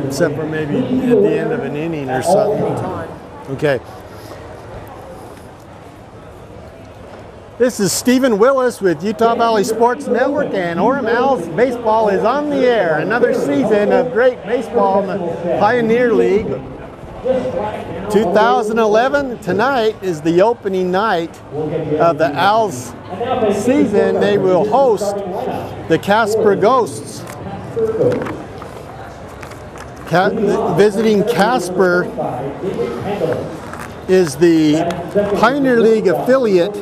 except for maybe at the end of an inning or something. Okay. This is Stephen Willis with Utah Valley Sports Network, and Orem Owlz baseball is on the air. Another season of great baseball in the Pioneer League. 2011, tonight is the opening night of the Owlz season. They will host the Casper Ghosts. Visiting Casper is the Pioneer League affiliate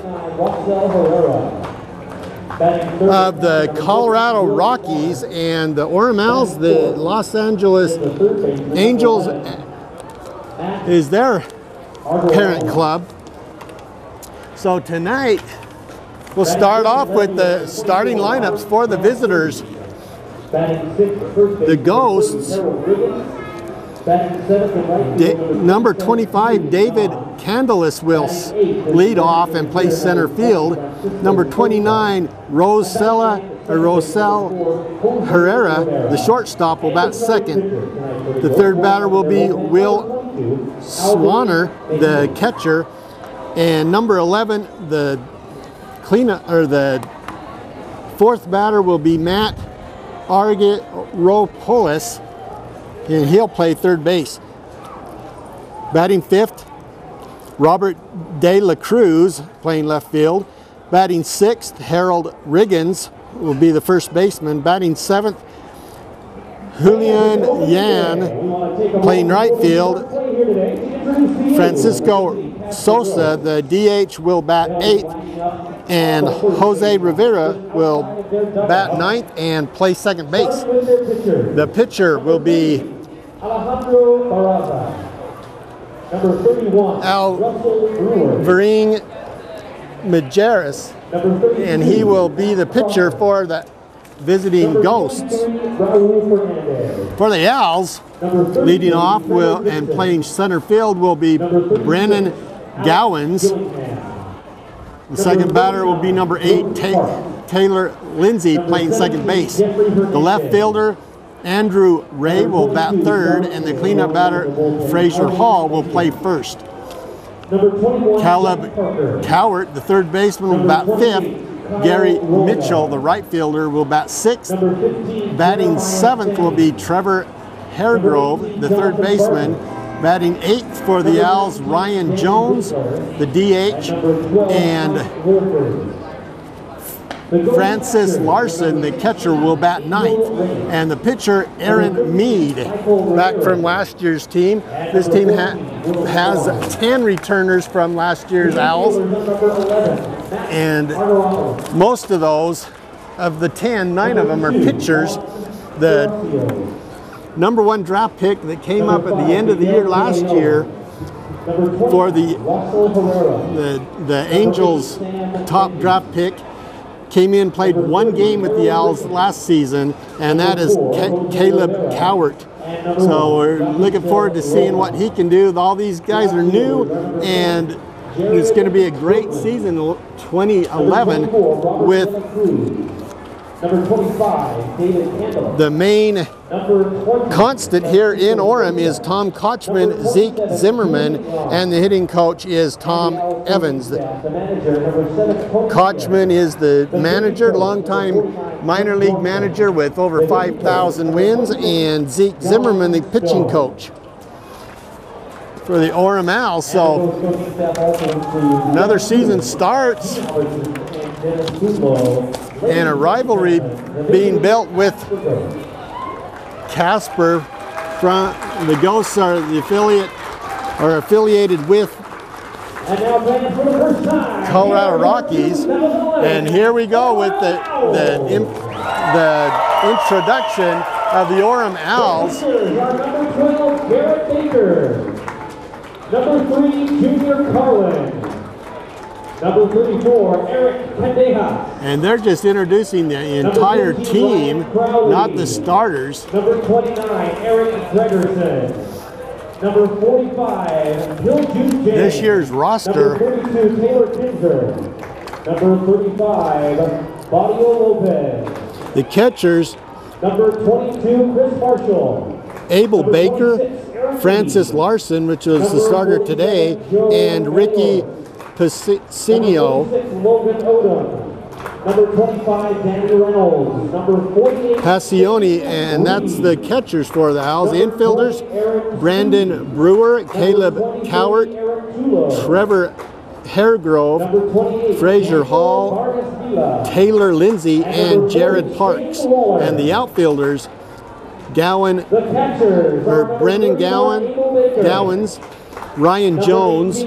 of the Colorado Rockies, and the Orem Owlz, the Los Angeles Angels, is their parent club. So tonight we'll start off with the starting lineups for the visitors. The Ghosts, number 25 David Candelas will lead off and play center field. Number 29 Rosel Herrera, the shortstop, will bat second. The third batter will be Will Swanner, the catcher, and number 11 the fourth batter will be Matt Argyropoulos, and he'll play third base. Batting fifth, Robert De La Cruz, playing left field. Batting sixth, Harold Riggins will be the first baseman. Batting seventh, Julian Yan, playing right field. Francisco Sosa, the DH, will bat eighth, and Jose Rivera will bat ninth and play second base. The pitcher will be Alvarin Majerus, and he will be the pitcher for the visiting Ghosts. For the Owlz, leading off and playing center field will be Brennan Gowans. The second batter will be number 8 Taylor Lindsay, playing second base. The left fielder Andrew Ray will bat third, and the cleanup batter Fraser Hall will play first. Caleb Cowart, the third baseman, will bat fifth. Gary Mitchell, the right fielder, will bat sixth. Batting seventh will be Trevor Haregrove, the third baseman. Batting eighth for the Owlz, Ryan Jones, the DH, and Francis Larson, the catcher, will bat ninth. And the pitcher, Aaron Mead, back from last year's team. This team has 10 returners from last year's Owlz. And most of those, of the 10, 9 of them are pitchers. The number 1 draft pick that came up at the end of the year last year for the Angels' top draft pick came in, played 1 game with the Owlz last season, and that is Caleb Cowart. So we're looking forward to seeing what he can do. All these guys are new, and it's going to be a great season, 2011, with the main constant here in Orem is Tom Kochman, Zeke Zimmerman, and the hitting coach is Tom Evans. Kochman is the manager, longtime minor league manager with over 5,000 wins, and Zeke Zimmerman, the pitching coach for the Orem Owlz. So another season starts, and a rivalry being built with Casper. The Ghosts are the affiliated with Colorado Rockies. And here we go with the introduction of the Orem Owlz. Number 12, Garrett Baker. Number 3, Junior Carlin. Number 34, Eric Pendeja. And they're just introducing the entire team, not the starters. Number 29, Eric Gregerson. Number 45, Bill June. This year's roster. Number 32, Taylor Kinzer. Number 35, Badio Lopez. The catchers Number 22, Chris Marshall. Abel Number Baker, 26, Aaron Francis Reed. Larson, which was the Number starter 47, today, Joe and Ricky Reynolds. Piscinio. Number 36, Logan Odom. Number 25, Danny Reynolds. Number 48, Passioni, and that's the catchers for the Owls. The infielders, Brandon Brewer, Caleb Cowart, Trevor Haregrove, Fraser Hall, Taylor Lindsay, and Jared Parks. And the outfielders, Brennan Gowans, Ryan Jones,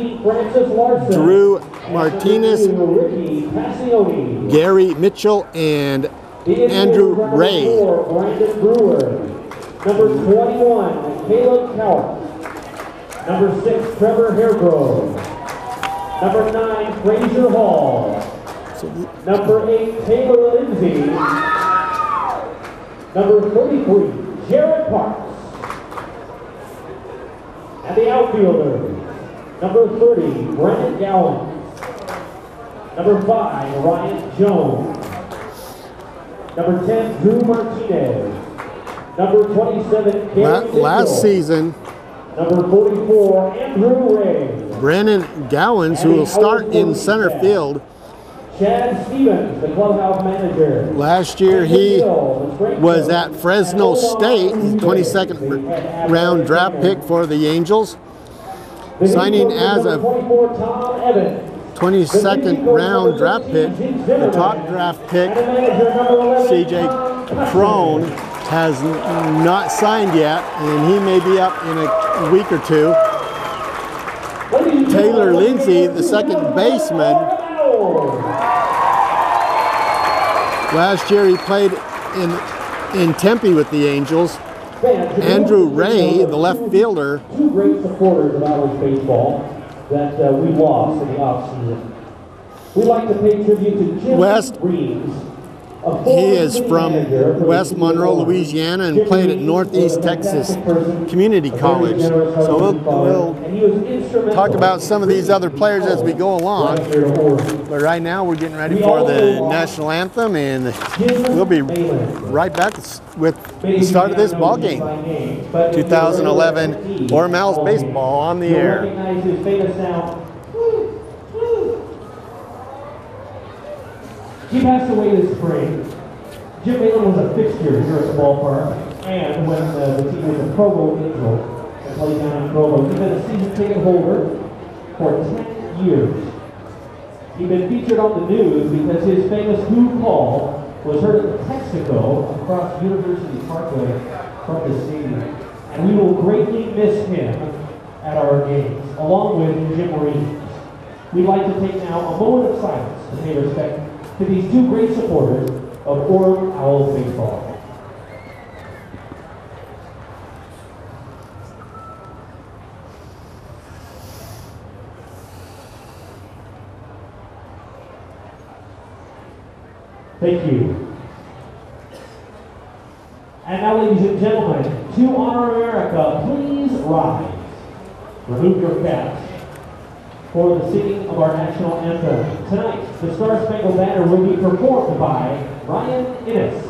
Drew Martinez, Gary Mitchell, and Andrew Ray. Number 21, Caleb Cowart. Number 6, Trevor Haregrove. Number 9, Fraser Hall. Number 8, Taylor Lindsay. Number 33, Jared Parks. And the outfielders, number 30, Brennan Gowan. Number 5, Ryan Jones. Number 10, Drew Martinez. Number 27, Gary Last Mitchell. season, Number 44, Andrew Ray. Brennan Gowans, who will start in center field. Chad Stevens, the clubhouse manager. Last year he was at Fresno State, 22nd round draft pick for the Angels, signing as a 22nd round draft pick. The top draft pick, CJ Crone, has not signed yet, and he may be up in a week or two. Taylor Lindsay, the second baseman. Last year he played in Tempe with the Angels. Andrew Ray, the left fielder. Two great supporters of Owlz baseball that we lost in the offseason. We'd like to pay tribute to Jim Reeves. He is from West Monroe, Louisiana, and played at Northeast Texas Community College. So we'll talk about some of these other players as we go along. But right now we're getting ready for the national anthem, and we'll be right back with the start of this ball game. 2011 Owlz baseball on the air. He passed away this spring. Jim Malin was a fixture here at the ballpark, and when the team was a Provo Angel and played down in Provo, he's been a season ticket holder for 10 years. He's been featured on the news because his famous Who call was heard at the Texaco across University Parkway from the stadium. And we will greatly miss him at our games, along with Jim Reeves. We'd like to take now a moment of silence to pay respect to these two great supporters of Owlz baseball. Thank you. And now, ladies and gentlemen, to honor America, please rise. Remove your caps for the singing of our national anthem. Tonight, the Star Spangled Banner will be performed by Ryan Innes.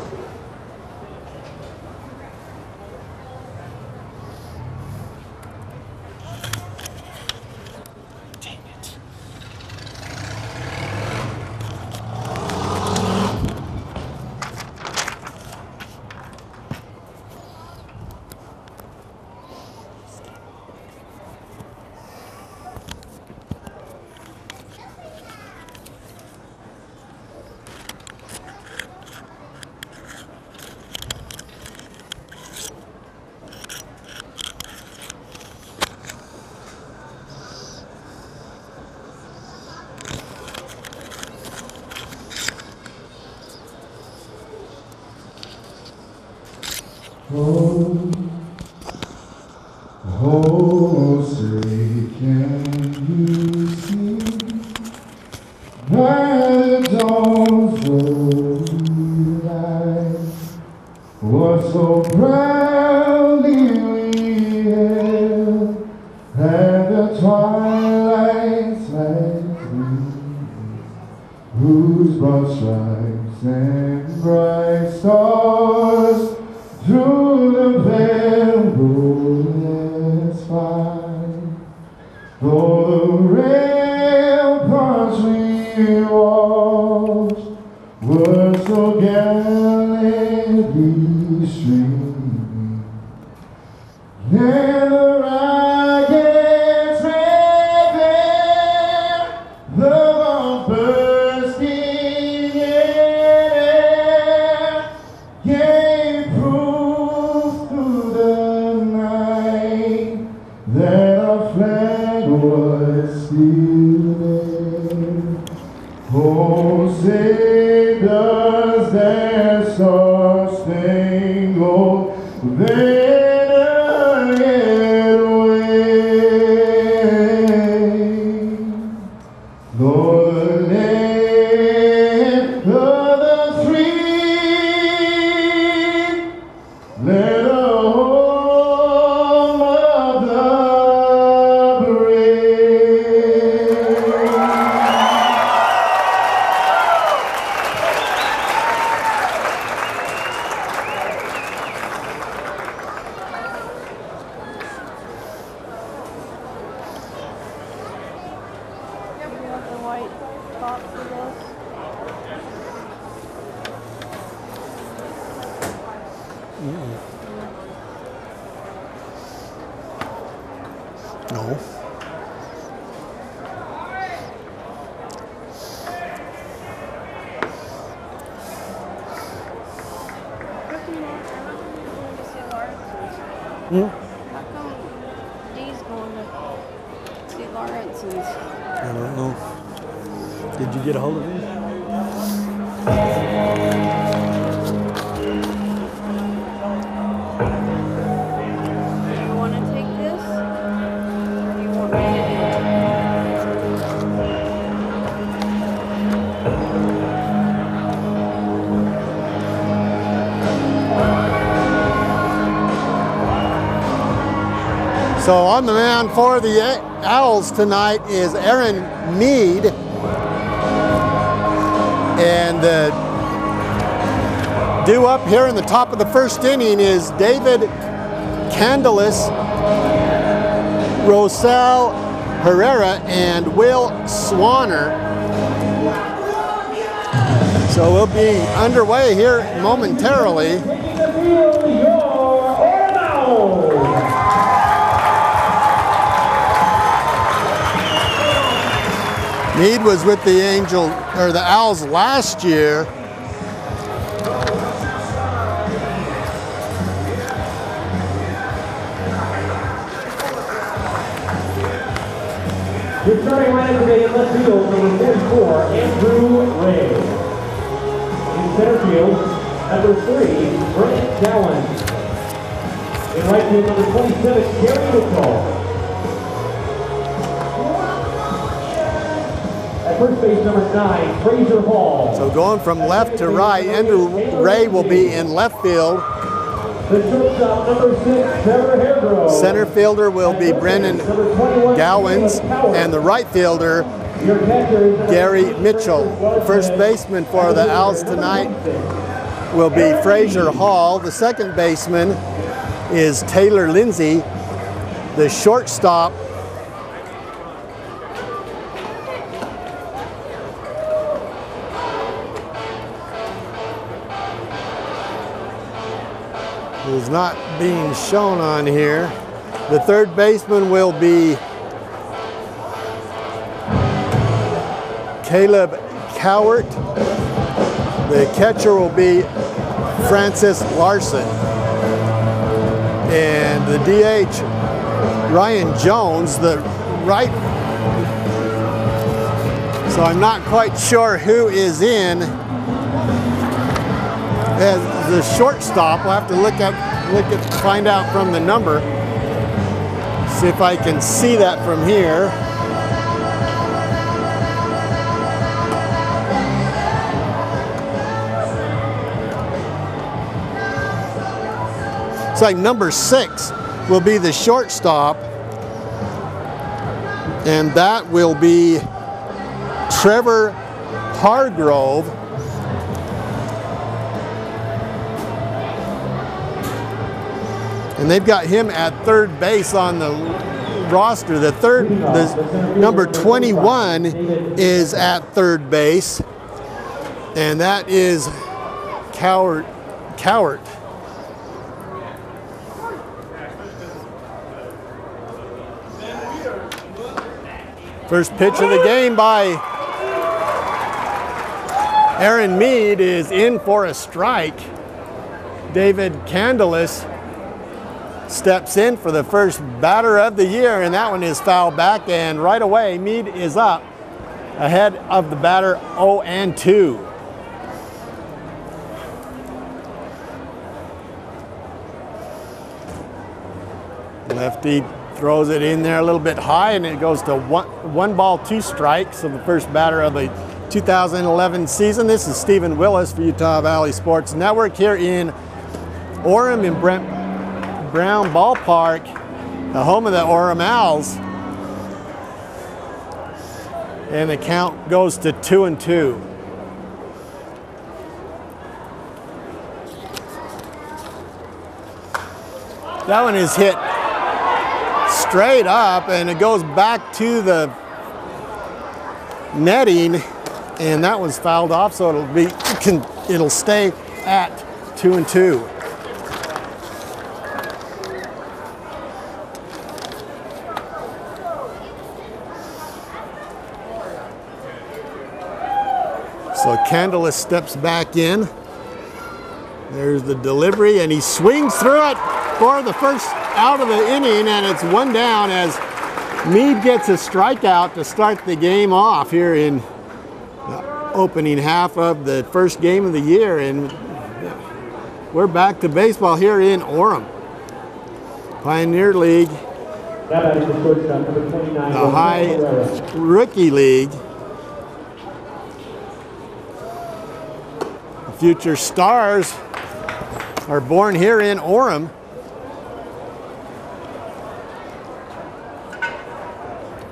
Oh, say can you see where the dawn's early light was so proudly real, and the twilight's light whose broad stripes and bright stars the bamboo spine, though the ramparts we watched were so gallantly streaming, and the rockets right there, the bomb bursting in air, gave proof through the night that our flag was still there. Oh, say does that star-spangled banner yet wave? Lord, the land of the free, land of home of the brave. We want the white top for this. No. Hmm? How come Dee's going to see Lawrence's? I don't know. Did you get a hold of him? Do you want to take this? Or do you want me to do it? So on the mound for the Owls tonight is Aaron Mead. And due up here in the top of the first inning is David Candelas, Rosal Herrera, and Will Swanner. So we'll be underway here momentarily. Mead was with the Owls last year. Your starting lineup today in left field, number 44, Andrew Ray. In center field, number 3, Brent Gowan. In right field, number 27, Gary Mitchell. At first base, number 9, Fraser Hall. So going from left to right, Andrew Ray will be in left field. The shortstop, number 6, Trevor Hairgrove. Center fielder will be Brennan Gowans, and the right fielder, Gary Mitchell. First baseman for the Owls tonight will be Fraser Hall. The second baseman is Taylor Lindsay. The shortstop is not being shown on here. The third baseman will be Caleb Cowart. The catcher will be Francis Larson. And the DH, Ryan Jones, the right. So I'm not quite sure who is in as the shortstop. We'll have to find out from the number. See if I can see that from here. It's like number 6 will be the shortstop, and that will be Trevor Hargrove. And they've got him at third base on the roster. The number 21 is at third base, and that is Cowart. First pitch of the game by Aaron Mead is in for a strike. David Candelas steps in for the first batter of the year, and that one is fouled back, and right away Mead is up ahead of the batter 0-2. Lefty throws it in there a little bit high, and it goes to one ball, 2 strikes. So the first batter of the 2011 season. This is Stephen Willis for Utah Valley Sports Network here in Orem in Brent Brown Ballpark, the home of the Orem Owls. And the count goes to 2-2. That one is hit straight up, and it goes back to the netting, and that was fouled off, so it'll stay at 2-2. So Candelas steps back in. There's the delivery, and he swings through it for the first out of the inning, and it's 1 down as Mead gets a strikeout to start the game off here in the opening half of the first game of the year. And we're back to baseball here in Orem. Pioneer League, the High Rookie League. The future stars are born here in Orem.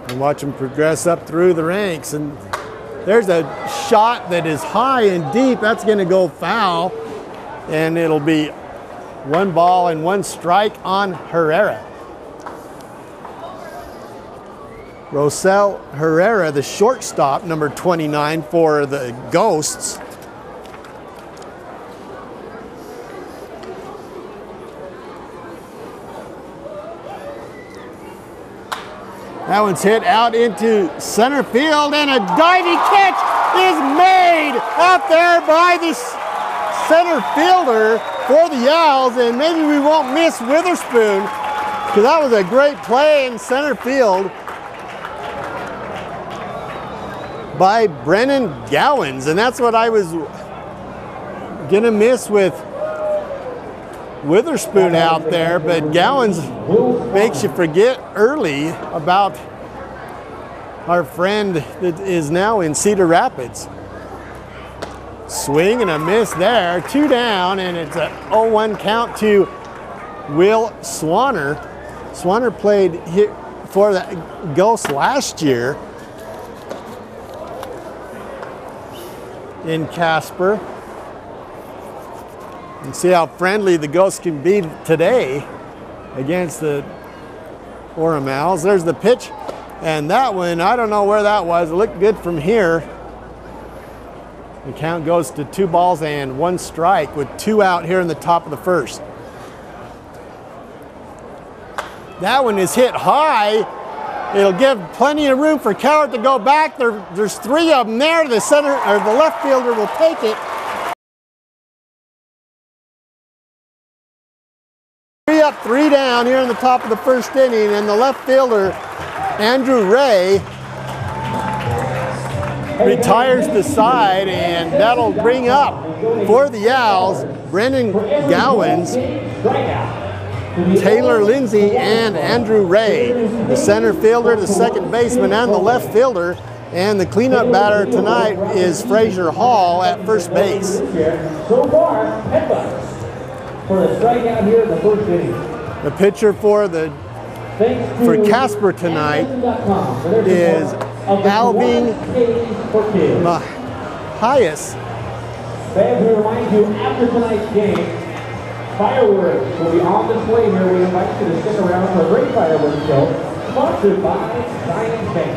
And watch them progress up through the ranks. And there's a shot that is high and deep. That's going to go foul. And it'll be 1 ball and 1 strike on Herrera. Rosel Herrera, the shortstop, number 29 for the Ghosts. That one's hit out into center field, and a diving catch is made out there by the center fielder for the Owls, and maybe we won't miss Witherspoon, because that was a great play in center field by Brennan Gowans, and that's what I was gonna miss with Witherspoon out there, but Gowans makes you forget early about our friend that is now in Cedar Rapids. Swing and a miss there, 2 down, and it's a 0-1 count to Will Swanner. Swanner played here for the Ghosts last year in Casper. And see how friendly the Ghosts can be today against the Orem Owls. There's the pitch, and that one, I don't know where that was. It looked good from here. The count goes to 2 balls and 1 strike with 2 out here in the top of the first. That one is hit high. It'll give plenty of room for Cowart to go back. There's 3 of them there. The center or the left fielder will take it. 3 up, 3 down here in the top of the first inning, and the left fielder, Andrew Ray, retires the side, and that'll bring up for the Owls Brennan Gowans, Taylor Lindsay, and Andrew Ray. The center fielder, the second baseman, and the left fielder. And the cleanup batter tonight is Frazier Hall at first base. So far, headbutts for the strikeout here in the first inning. The pitcher for Casper tonight is Alvin Mahias. Fans, we remind you, after tonight's game, Fireworks will be on display here. We invite you to stick around for a great fireworks show, sponsored by Zions Bank.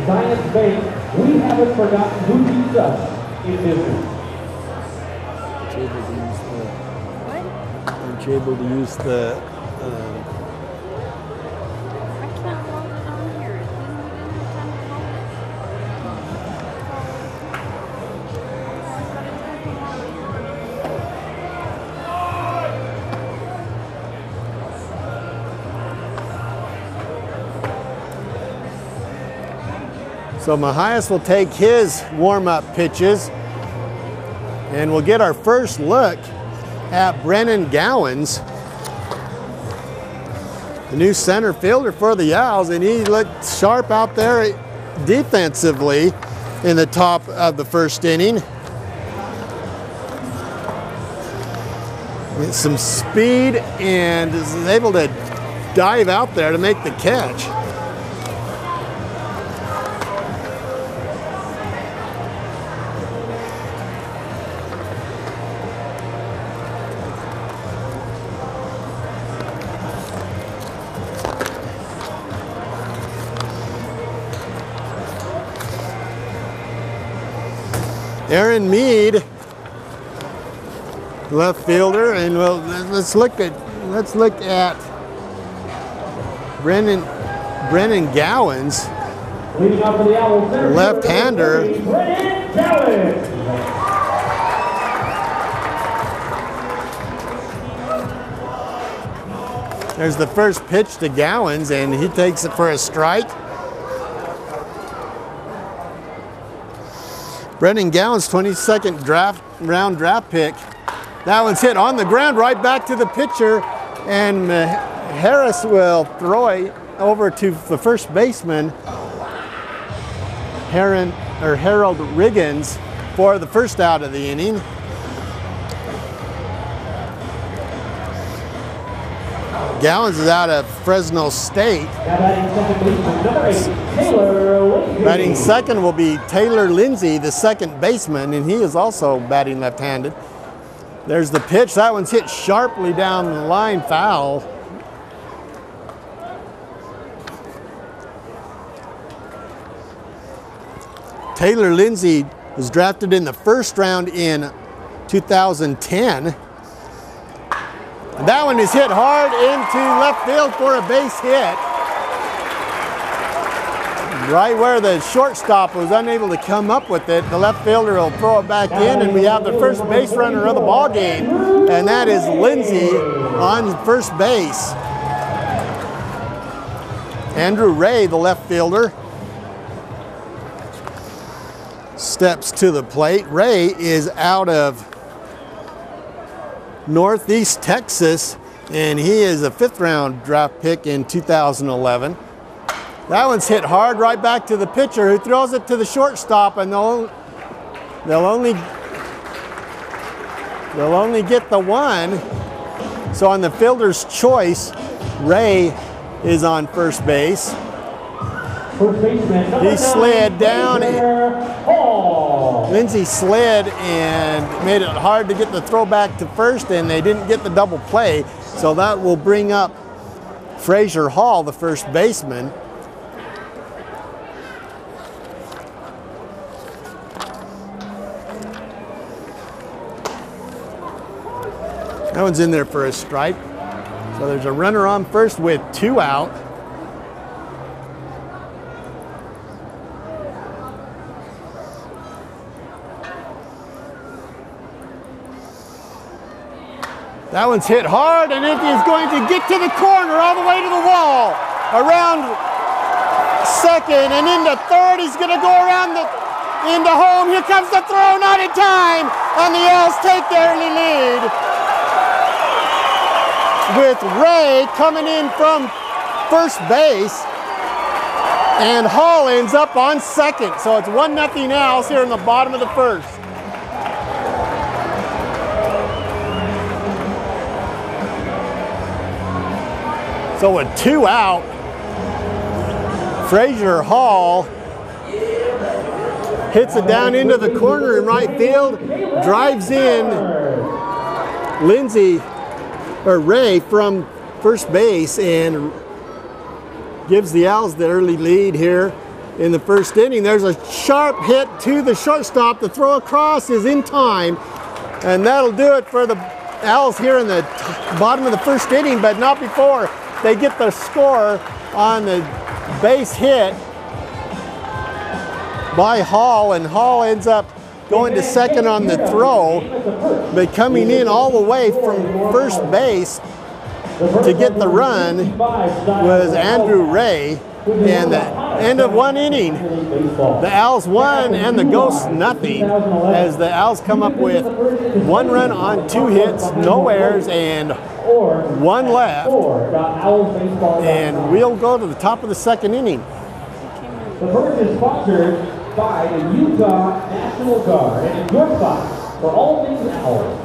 Zions Bank, we haven't forgotten who keeps us in business. Aren't you able to use the I can't load it on here. We didn't have time to load it. I've got to type them all in. So Mahias will take his warm-up pitches, and we'll get our first look at Brennan Gowans, the new center fielder for the Owls, and he looked sharp out there defensively in the top of the first inning. With some speed and is able to dive out there to make the catch. Aaron Mead, left fielder, and let's look at Brennan Gowans, Leading off for the Owls, left-hander. Brennan Gowans. There's the first pitch to Gowans, and he takes it for a strike. Brennan Gowans, 22nd round draft pick. That one's hit on the ground right back to the pitcher, and Harris will throw it over to the first baseman, Harold Riggins, for the first out of the inning. Gowans is out of Fresno State. Batting second will be Taylor Lindsay, the second baseman, and he is also batting left-handed. There's the pitch. That one's hit sharply down the line, foul. Taylor Lindsay was drafted in the first round in 2010. That one is hit hard into left field for a base hit. Right where the shortstop was unable to come up with it, the left fielder will throw it back in, and we have the first base runner of the ball game, and that is Lindsay on first base. Andrew Ray, the left fielder, steps to the plate. Ray is out of Northeast Texas, and he is a 5th round draft pick in 2011. That one's hit hard right back to the pitcher, who throws it to the shortstop, and they'll only get the one. So on the fielder's choice, Ray is on first base. He slid down. Lindsay slid and made it hard to get the throw back to first, and they didn't get the double play. So that will bring up Frazier Hall, the first baseman. That one's in there for a strike. So there's a runner on first with 2 out. That one's hit hard, and it is going to get to the corner all the way to the wall. Around second and into third. He's going to go around into home. Here comes the throw, not in time. And the Owls take the early lead, with Ray coming in from first base, and Hall ends up on second. So it's 1-0 Owls here in the bottom of the first. So with 2 out, Frazier Hall hits it down into the corner in right field, drives in Ray from first base and gives the Owls the early lead here in the first inning. There's a sharp hit to the shortstop. The throw across is in time, and that'll do it for the Owls here in the bottom of the first inning, but not before they get the score on the base hit by Hall, and Hall ends up going to second on the throw, but coming in all the way from first base to get the run was Andrew Ray. And the end of one inning, the Owls won and the Ghosts nothing, as the Owls come up with 1 run on 2 hits, no errors, and 1 left. And we'll go to the top of the second inning. The first is sponsored by the Utah National Guard and your spot for all things Owls.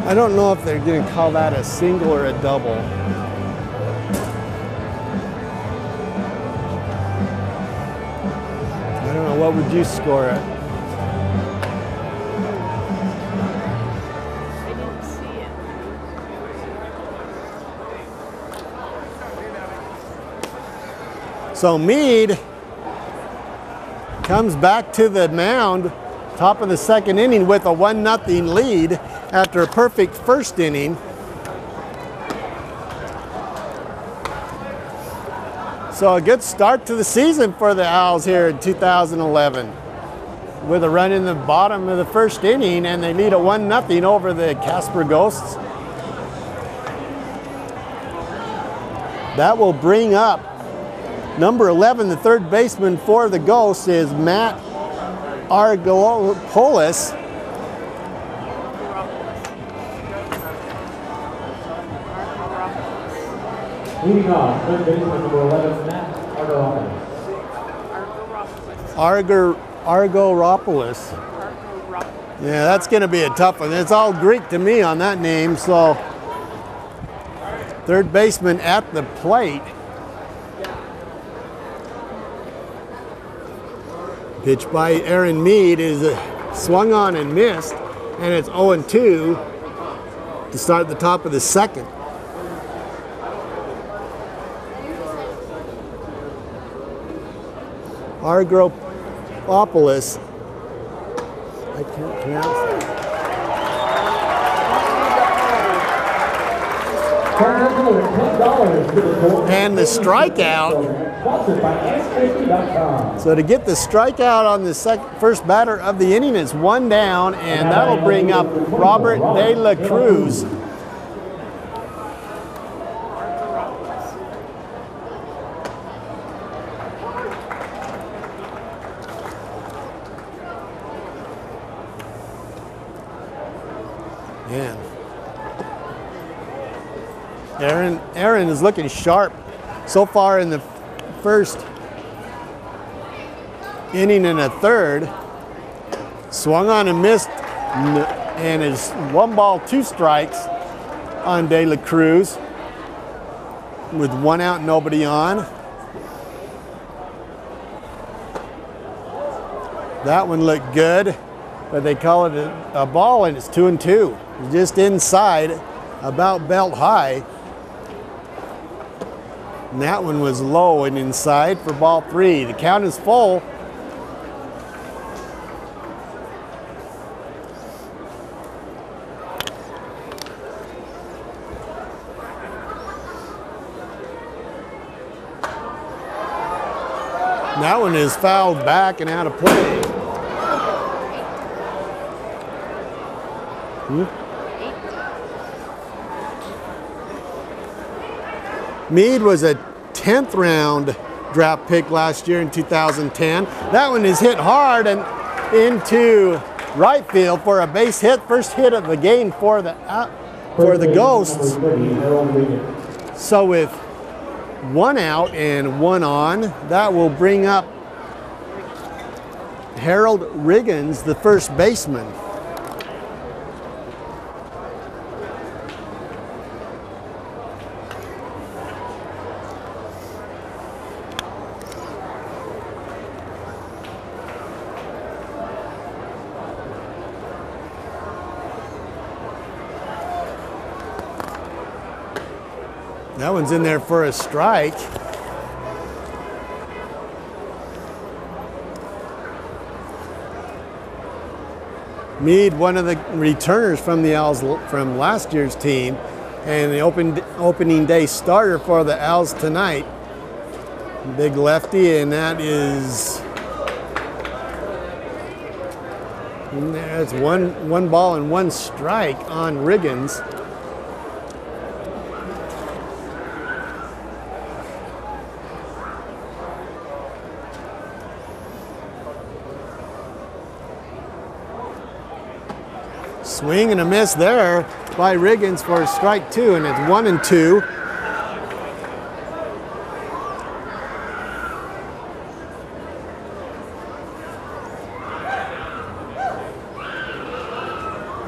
I don't know if they're going to call that a single or a double. I don't know, what would you score it? I didn't see it. So Meade comes back to the mound, top of the second inning, with a 1-0 lead after a perfect first inning. So a good start to the season for the Owls here in 2011, with a run in the bottom of the first inning, and they lead a 1-0 over the Casper Ghosts. That will bring up number 11, the third baseman for the Ghosts, is Matt Argyropoulos. Leading off, third baseman number 11, Matt Argyropoulos. Argyropoulos. Yeah, that's going to be a tough one. It's all Greek to me on that name. So, third baseman at the plate. Pitch by Aaron Meade is swung on and missed, and it's 0-2 to start the top of the second. Argyropoulos, I can't pronounce that. And the strikeout. So to get the strikeout on the first batter of the inning, it's 1 down, and that'll bring up Robert De La Cruz. Man. Aaron is looking sharp so far in the first inning and a third. Swung on and missed, and is 1 ball, 2 strikes on De La Cruz with 1 out, nobody on. That one looked good, but they call it a ball, and it's 2-2. Just inside, about belt high. And that one was low and inside for ball 3. The count is full. That one is fouled back and out of play. Meade was a 10th round draft pick last year in 2010. That one is hit hard and into right field for a base hit. First hit of the game for the Ghosts. So with 1 out and 1 on. That will bring up Harold Riggins, the first baseman. That one's in there for a strike. Meade, one of the returners from the Owls from last year's team, and the opening day starter for the Owls tonight. Big lefty, and that is one ball and 1 strike on Riggins. Swing and a miss there by Riggins for strike 2, and it's 1 and 2.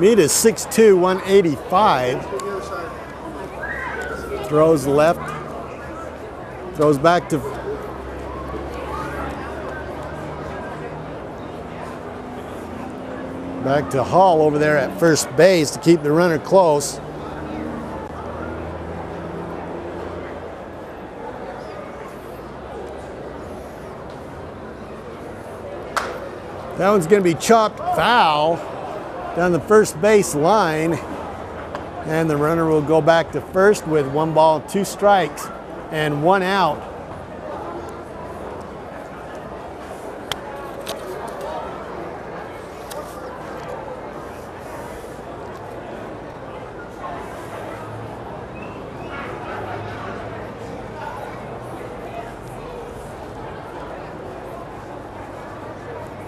Meade is 6'2", 185. Throws left, throws back to Hall over there at first base to keep the runner close. That one's going to be chopped foul down the first base line, and the runner will go back to first with 1 ball, 2 strikes, and 1 out.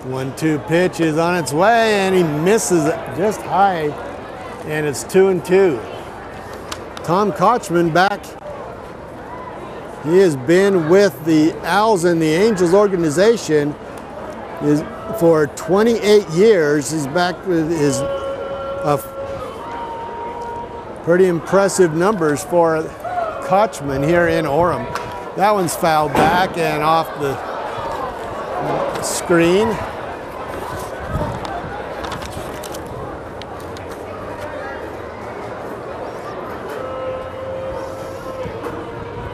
One-two pitch is on its way, and he misses it just high, and it's 2 and 2. Tom Kochman back. He has been with the Owls and the Angels organization for 28 years. He's back with his pretty impressive numbers for Kochman here in Orem. That one's fouled back and off the screen.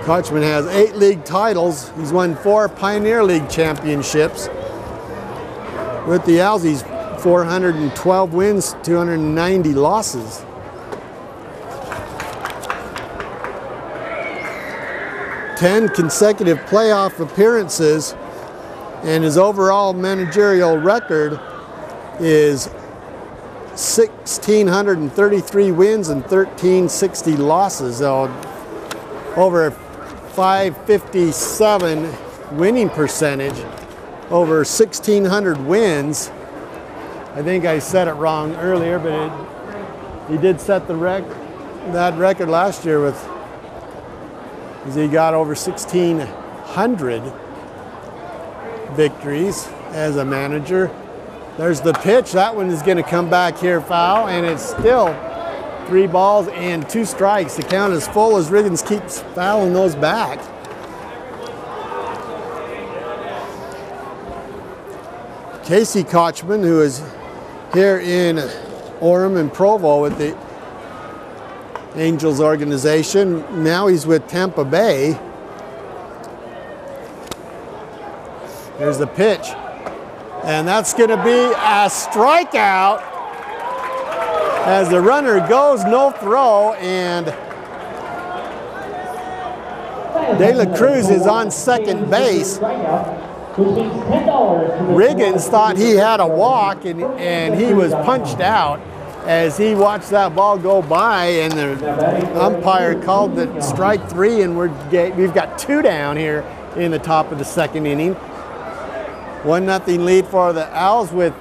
Kochman has 8 league titles. He's won 4 Pioneer League championships. With the Owls, he's 412 wins, 290 losses. Ten consecutive playoff appearances, and his overall managerial record is 1,633 wins and 1,360 losses. So over 557 winning percentage, over 1,600 wins. I think I said it wrong earlier, but he did set that record last year with, as he got over 1,600 victories as a manager. There's the pitch. That one is going to come back here foul, and it's still 3 balls and 2 strikes. The count is full as Riggins keeps fouling those back. Casey Kochman, who is here in Orem and Provo with the Angels organization. Now he's with Tampa Bay. There's the pitch. And that's going to be a strikeout as the runner goes no throw, and De La Cruz is on second base. Riggins thought he had a walk, and he was punched out as he watched that ball go by, and the umpire called it strike 3, and we've got 2 down here in the top of the 2nd inning. 1-0 lead for the Owls with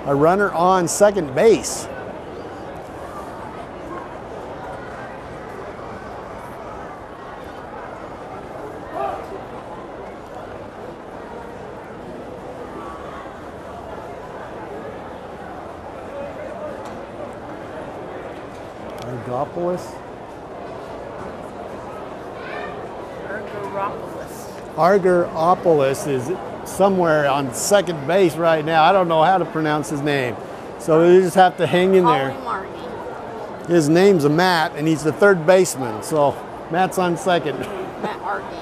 a runner on second base. Argopolis? Argyropolis. Argyropolis is somewhere on second base right now. I don't know how to pronounce his name. So you just have to hang in there. Marty. His name's Matt, and he's the third baseman. So Matt's on second. Matt Argy.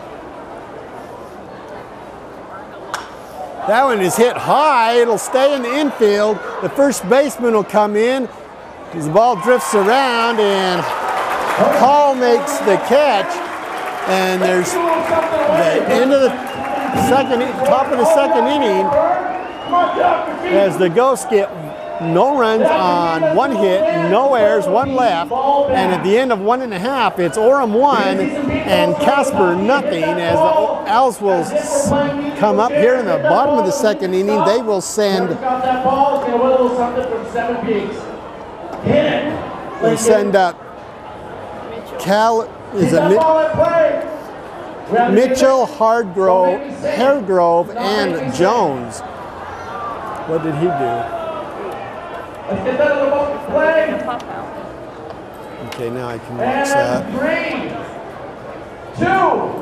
That one is hit high. It'll stay in the infield. The first baseman will come in as the ball drifts around, and Hall makes the catch. And there's the end of the top of the second inning, as the Ghosts get no runs on one hit, no errors, one left, and at the end of 1.5, it's Orem 1 and Casper nothing, as the Owls will come up here in the bottom of the second inning. They will send up Mitchell, Haregrove, and Jones. What did he do? Let's get that on the ball play. Okay, now I can watch that. 3, 2,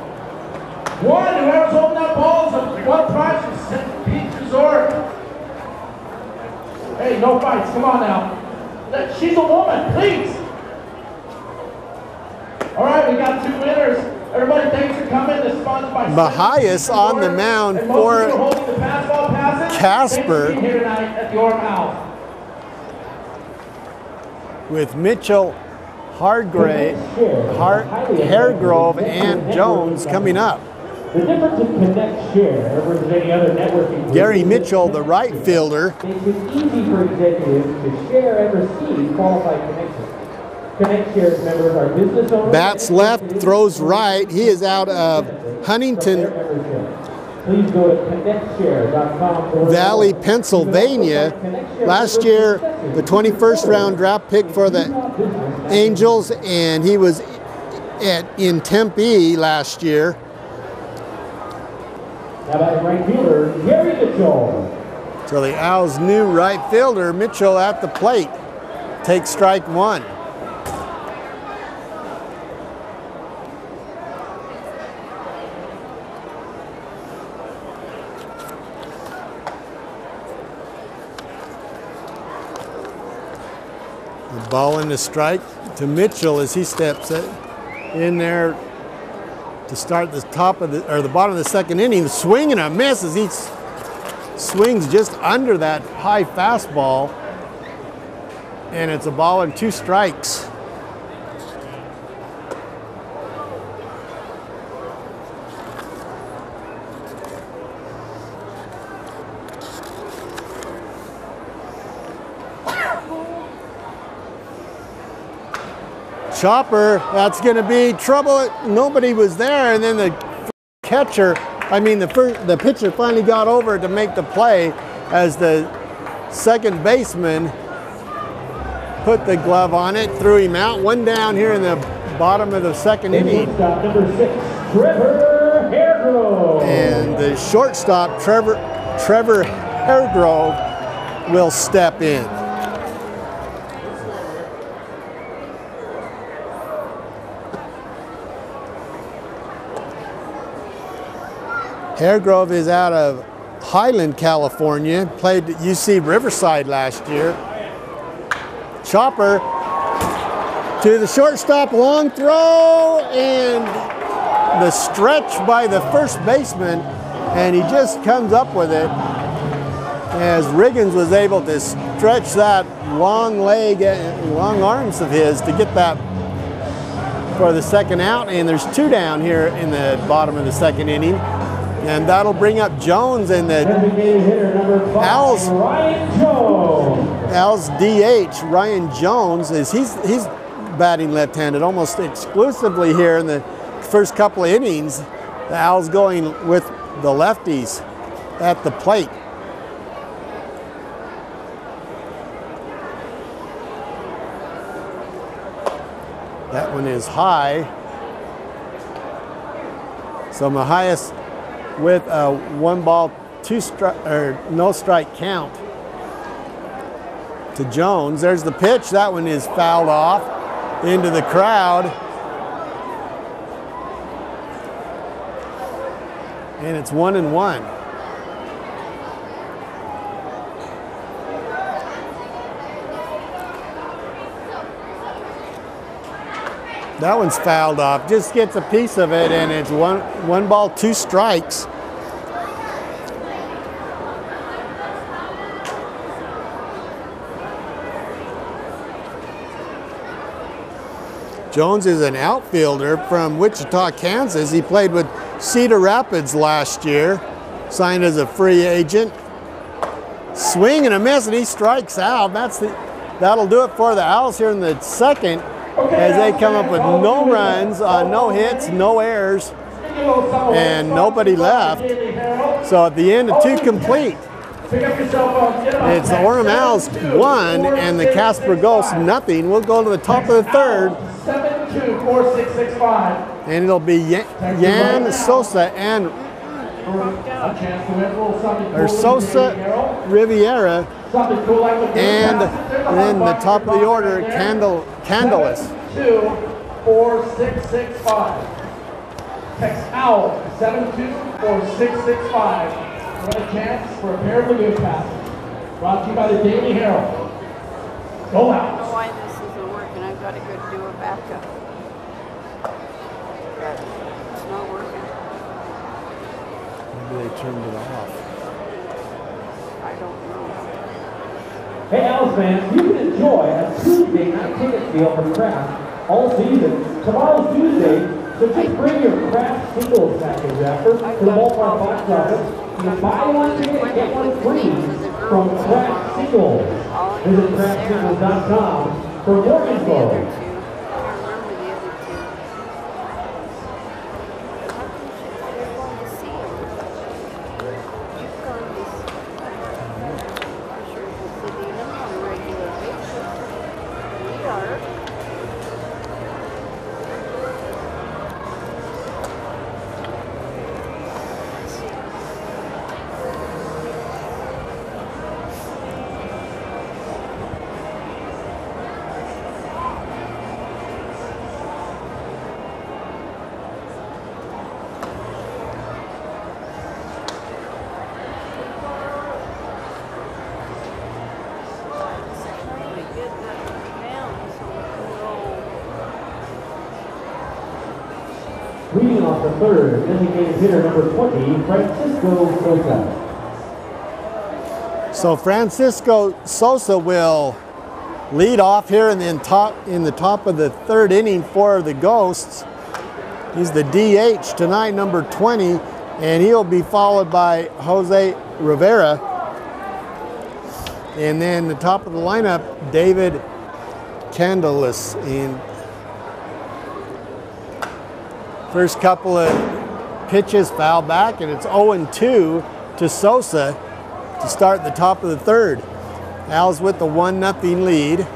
1. Whoever's holding that ball is one prize from St. Pete's Resort. Hey, no fights. Come on now. She's a woman, please. All right, we got 2 winners. Everybody, thanks for coming. This is sponsored by Mahias on the mound for Casper, here tonight at the Orem House. with Mitchell, Haregrove, and Jones coming up. The difference in Connect Share versus any other networking. Gary Mitchell, the right fielder. Makes it easy for executives to share and receive qualified connections. Connect Share's members are business owners. Bats left, throws right. He is out of Huntington Please go to connectshare.com. Valley, Pennsylvania. Last year, the 21st round draft pick for the Angels, and he was in Tempe last year. Now batting right fielder, Gary Mitchell. So the Owls' new right fielder, Mitchell, at the plate, takes strike 1. The ball in the strike to Mitchell as he steps in there to start the bottom of the second inning. Swing and a miss as he swings just under that high fastball, and it's a ball and 2 strikes. Chopper, that's going to be trouble. Nobody was there, and then the the pitcher finally got over to make the play as the second baseman put the glove on it, threw him out. 1 down here in the bottom of the second inning. Number 6, Trevor Haregrove. And the shortstop, Trevor Haregrove, will step in. Haregrove is out of Highland, California. Played at UC Riverside last year. Chopper to the shortstop, long throw, and the stretch by the first baseman, and he just comes up with it as Riggins was able to stretch that long leg, long arms of his to get that for the second out, and there's 2 down here in the bottom of the second inning. And that'll bring up Jones, and the Owlz DH, Ryan Jones, he's batting left-handed almost exclusively here in the first couple of innings. The Owls going with the lefties at the plate. That one is high. So Mahias with a 1 ball, 2 strike or no strike count to Jones. There's the pitch. That one is fouled off. into the crowd. And it's 1-1. That one's fouled off. Just gets a piece of it, and it's one ball, 2 strikes. Jones is an outfielder from Wichita, Kansas. He played with Cedar Rapids last year, signed as a free agent. Swing and a miss, and he strikes out. That'll do it for the Owls here in the second, as they come up with no runs on no hits, no errors, and nobody left. So at the end of 2 complete, it's the Orem Owls 1 and the Casper Ghosts nothing. We'll go to the top of the third. 7-2-4-6-6-5. And it'll be Yan Sosa and Sosa Riviera, and then the top of the order, Candelas. 7-2-4-6-6-5. Text OWL 7-2-4-6-6-5. What a chance for a pair of lagoon passes. Brought to you by the Daily Herald. Go I don't know out. why this isn't working. I've got to go do a backup. But it's not working. Maybe they turned it off. I don't know. Hey, Owls fans, you can enjoy a Tuesday night ticket deal for craft all season. Tomorrow's Tuesday, so just bring your craft singles package after to the ballpark box office. You buy one ticket and get one free from Craft Singles. Visit craftsingles.com for more info. Leading off the third, designated hitter number 20, Francisco Sosa. So Francisco Sosa will lead off here in the top of the third inning for the Ghosts. He's the DH tonight, number 20, and he'll be followed by Jose Rivera. And then the top of the lineup, David Candelas. And first couple of pitches foul back, and it's 0-2 to Sosa to start the top of the third. Owls with the 1-0 lead.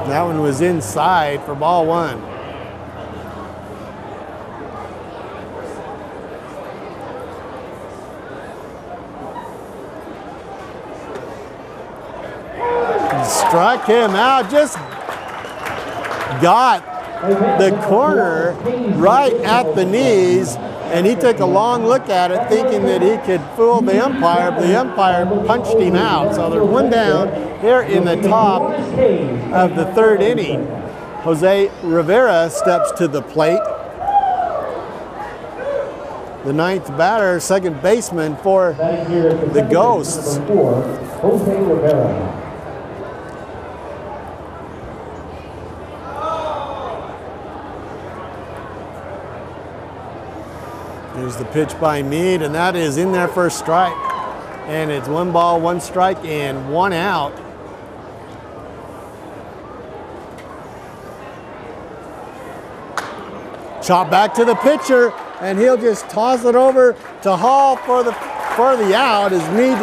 That one was inside for ball 1. Struck him out, just got the corner right at the knees, and he took a long look at it thinking that he could fool the umpire, but the umpire punched him out. So there's one down here in the top of the third inning. Jose Rivera steps to the plate. The ninth batter, second baseman for the Ghosts. Jose Rivera. There's the pitch by Meade, and that is in there for a strike. And it's 1 ball, 1 strike, and 1 out. Chop back to the pitcher, and he'll just toss it over to Hall for the out as Meade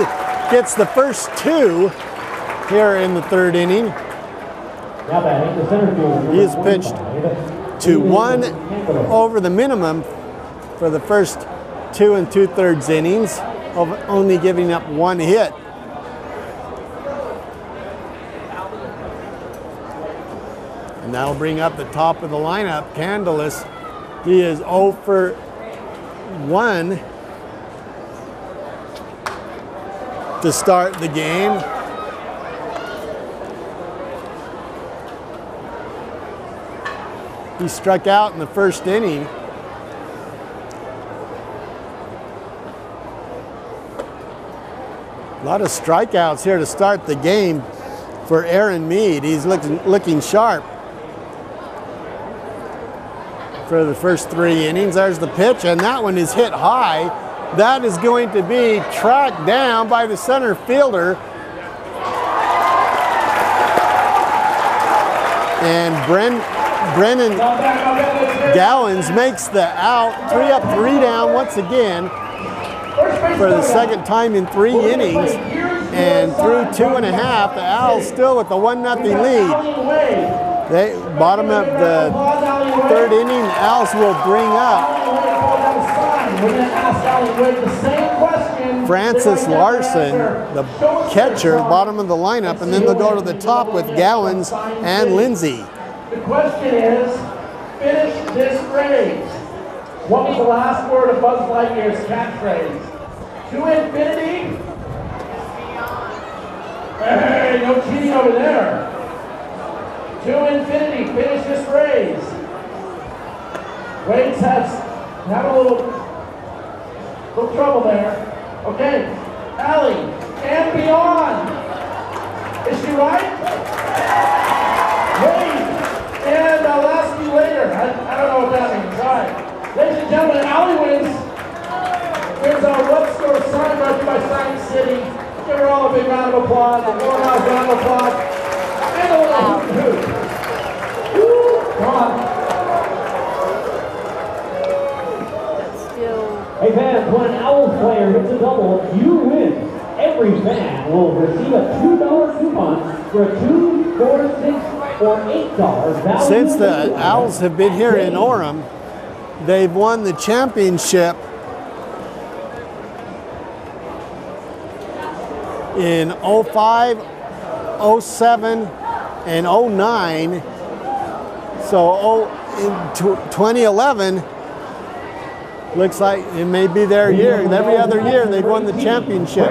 gets the first 2 here in the third inning. He has pitched to 1 over the minimum for the first 2 2/3 innings, of only giving up 1 hit. And that'll bring up the top of the lineup, Candelas. He is 0 for 1 to start the game. He struck out in the first inning. A lot of strikeouts here to start the game for Aaron Mead. He's looking sharp for the first 3 innings. There's the pitch, and that one is hit high. That is going to be tracked down by the center fielder. And Brennan Gowans makes the out. 3 up, 3 down once again for the second time in 3 innings. And through 2.5, the Owls still with the 1-0 lead. They bottom of the 3rd inning, the Owls will bring up Francis Larson, the catcher, bottom of the lineup, and then they'll go to the top with Gowans and Lindsay. The question is, finish this phrase. What was the last word of Buzz Lightyear's catchphrase? To infinity? Hey, no cheating over there. To infinity, finish this phrase. Wade's have a little trouble there. Okay, Allie, and beyond. Is she right? Wade, and I'll ask you later. I don't know what that means. All right. Ladies and gentlemen, Allie wins. Here's our What Score sign brought to you by Science City. Give her all a big round of applause. A more round of applause. And a little hoot. Come on. Hey fans, when an Owls player hits a double, you win. Every fan will receive a $2 coupon for a $2, $4, $6, or $8 value. Since the Owls have been here in Orem, they've won the championship in 05, 07, and 09. So in 2011, looks like it may be their year. Every other year they've won the championship.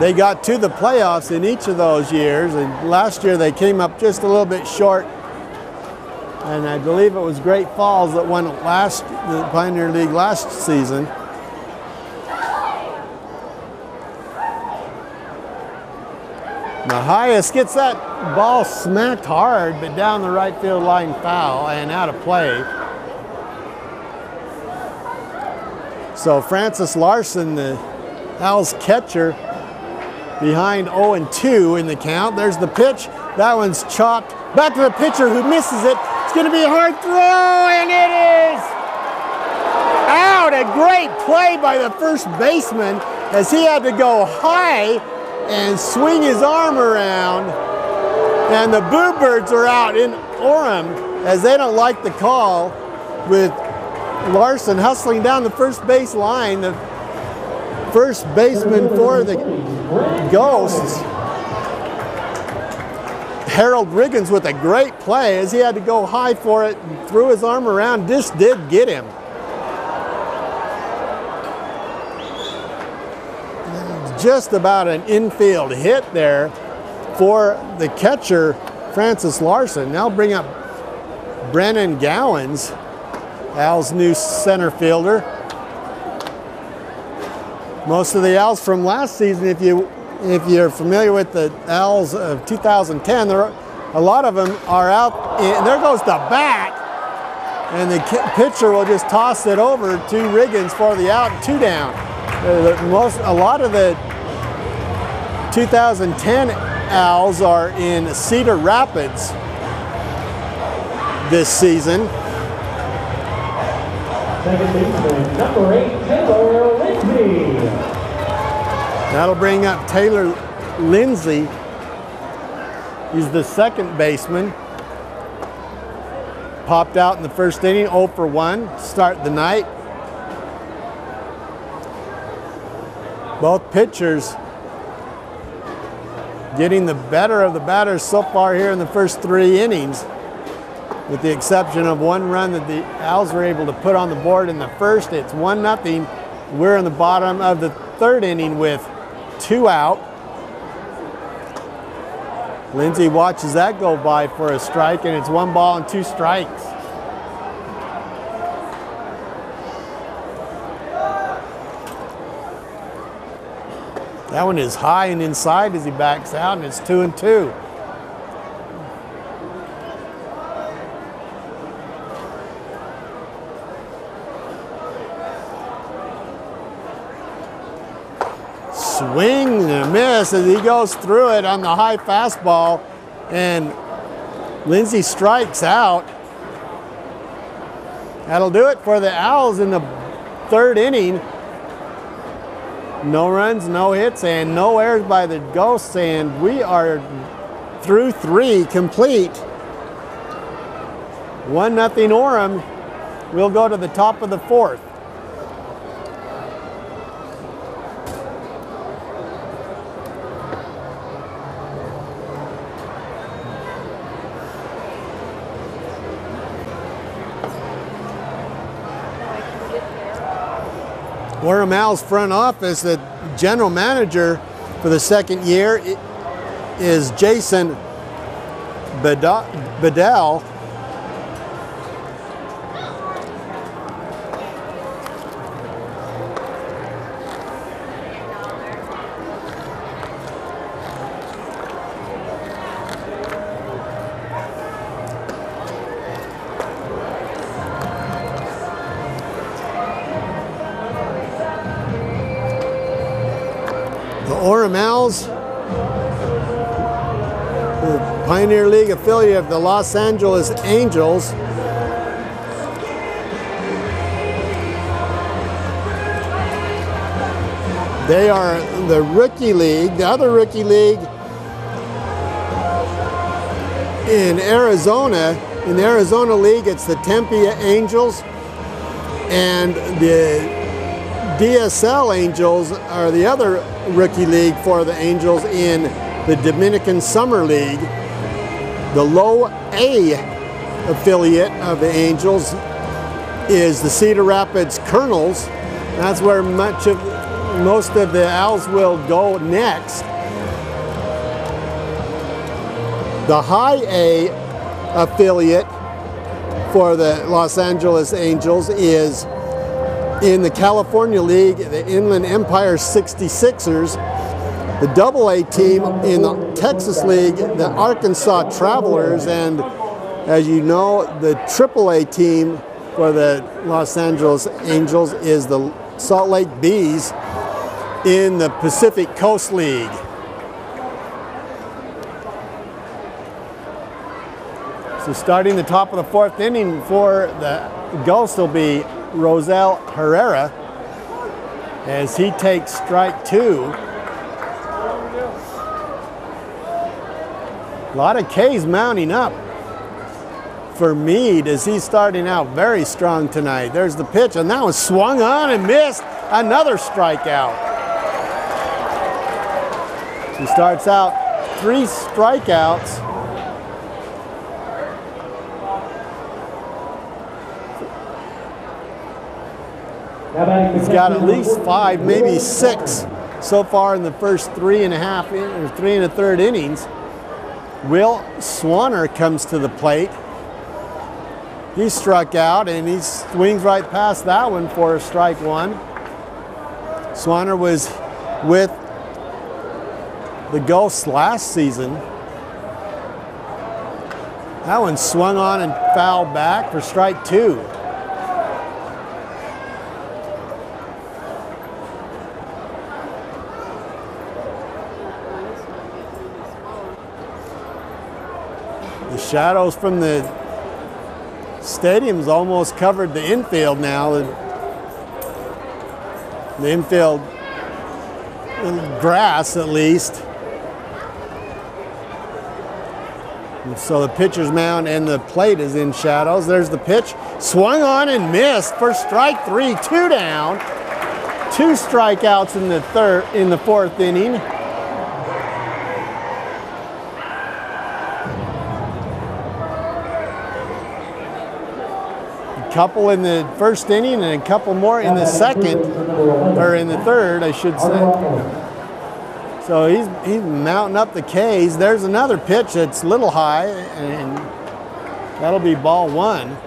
They got to the playoffs in each of those years, and last year they came up just a little bit short. And I believe it was Great Falls that won the Pioneer League last season. Mahias gets that ball smacked hard, but down the right field line foul and out of play. So Francis Larson, the Owls catcher, behind 0-2 in the count. There's the pitch. That one's chopped. Back to the pitcher who misses it. It's going to be a hard throw, and it is out. A great play by the first baseman as he had to go high and swing his arm around. And the Boo Birds are out in Orem as they don't like the call, with Larson hustling down the first base line. The first baseman for the Ghosts, Harold Riggins, with a great play as he had to go high for it and threw his arm around. This did get him. Just about an infield hit there for the catcher, Francis Larson. Now bring up Brennan Gowans, Owls' new center fielder. Most of the Owls from last season, if you're familiar with the Owls of 2010, a lot of them are out. There goes the bat, and the pitcher will just toss it over to Riggins for the out, 2 down. A lot of the 2010 Owls are in Cedar Rapids this season. Second baseman, number 8, Taylor Lindsay. That'll bring up Taylor Lindsay. He's the second baseman. Popped out in the first inning, 0 for 1 to start the night. Both pitchers getting the better of the batters so far here in the first 3 innings, with the exception of one run that the Owls were able to put on the board in the first. It's 1-0. We're in the bottom of the 3rd inning with 2 out. Lindsay watches that go by for a strike, and it's 1 ball and 2 strikes. That one is high and inside as he backs out, and it's 2-2. Swing and a miss as he goes through it on the high fastball, and Lindsay strikes out. That'll do it for the Owls in the 3rd inning. No runs, no hits, and no errors by the Ghosts, and we are through 3 complete. 1-0 Orem. We'll go to the top of the 4th. Orem Owls front office, the general manager for the 2nd year is Jason Bedell. Orem Owls, the Pioneer League affiliate of the Los Angeles Angels. They are the rookie league, the other rookie league in Arizona. In the Arizona League, it's the Tempe Angels, and the DSL Angels are the other rookie league for the Angels in the Dominican Summer League. The low A affiliate of the Angels is the Cedar Rapids Colonels. That's where most of the Owls will go next. The high A affiliate for the Los Angeles Angels is in the California League, the Inland Empire 66ers. The double A team in the Texas League, the Arkansas Travelers, and as you know, the triple A team for the Los Angeles Angels is the Salt Lake Bees in the Pacific Coast League. So starting the top of the 4th inning for the Ghosts will be Rosel Herrera as he takes strike 2. A lot of K's mounting up for Meade as he's starting out very strong tonight. There's the pitch, and that was swung on and missed. Another strikeout. He starts out 3 strikeouts. He's got at least 5, maybe 6 so far in the first 3 1/3 innings. Will Swanner comes to the plate. He struck out and he swings right past that one for a strike 1. Swanner was with the Ghosts last season. That one swung on and fouled back for strike 2. The shadows from the stadium's almost covered the infield now. The infield grass, at least. And so the pitcher's mound and the plate is in shadows. There's the pitch, swung on and missed for strike 3. 2 down. 2 strikeouts in the 4th inning. couple in the first inning and a couple more in the second, or in the third, I should say. So he's mounting up the K's. There's another pitch that's a little high, and that'll be ball one.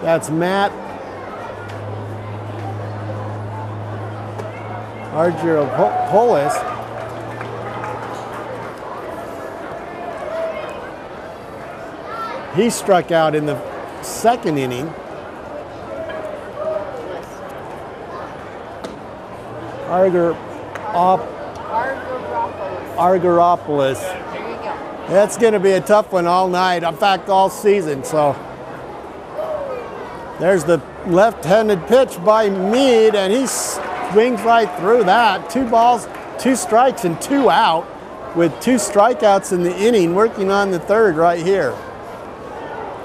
That's Matt Argyropoulos. He struck out in the second inning. Argyropoulos. There you go. That's going to be a tough one all night. In fact, all season. So there's the left-handed pitch by Meade, and he swings right through that. 2 balls, 2 strikes, and 2 out, with 2 strikeouts in the inning, working on the third right here.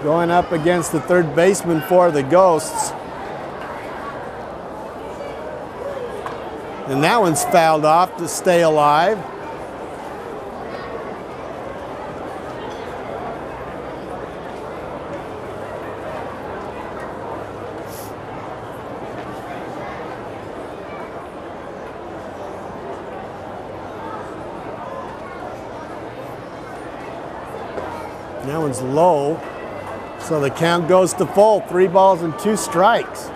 Going up against the third baseman for the Ghosts. And that one's fouled off to stay alive. That one's low. So the count goes to full, 3 balls and 2 strikes.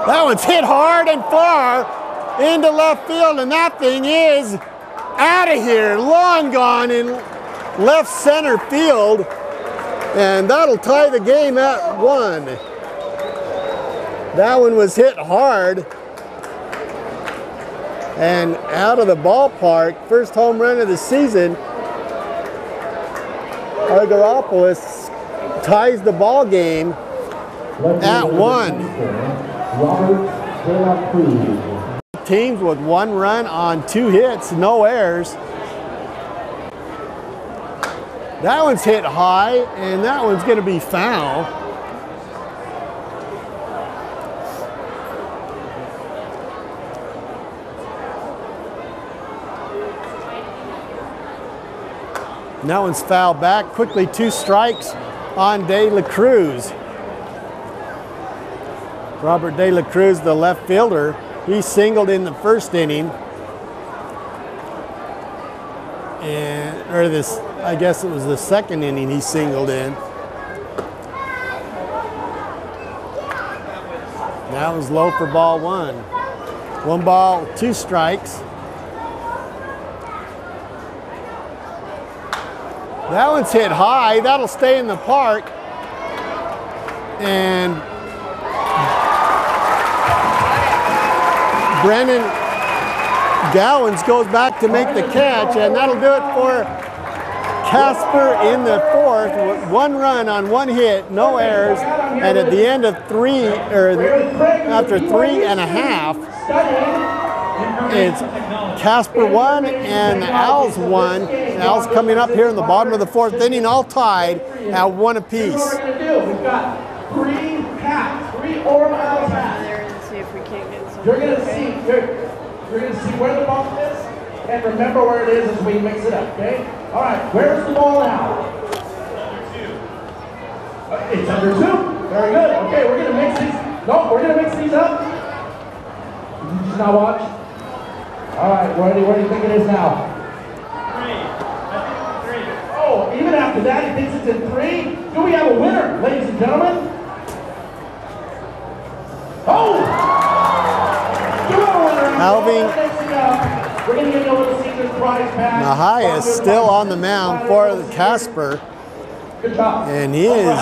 That one's hit hard and far into left field, and that thing is out of here, long gone in left center field, and that'll tie the game at 1. That one was hit hard and out of the ballpark. First home run of the season. Argyropoulos ties the ball game at 1. Teams with 1 run on 2 hits, no errors. That one's hit high, and that one's going to be foul. And that one's fouled back. Quickly 2 strikes on De La Cruz. Robert De La Cruz, the left fielder, he singled in the first inning. I guess it was the second inning he singled in. That was low for ball 1. 1 ball, 2 strikes. That one's hit high. That'll stay in the park. And Brennan Gowans goes back to make the catch, and that'll do it for Casper in the 4th. 1 run on 1 hit, no errors, and at the end of 3, or after 3.5, it's Casper 1 and the Owlz 1. The Owlz coming up here in the bottom of the 4th inning, all tied at 1 apiece. We've got 3 hats, 3 Orem Owlz hats. There and see if we can't get some. You're gonna see where the ball is, and remember where it is as we mix it up, okay? All right, where's the ball now? It's under 2. Very good. Okay, we're gonna mix these. No, we're gonna mix these up. Did you just not watch? All right, where do you think it is now? 3. I think 3. Oh, even after that, he thinks it's in 3. Do we have a winner, ladies and gentlemen? Oh! Alvin We're going to give you a little secret prize pack. Nahai is still on the mound for the Casper. Good job. And he is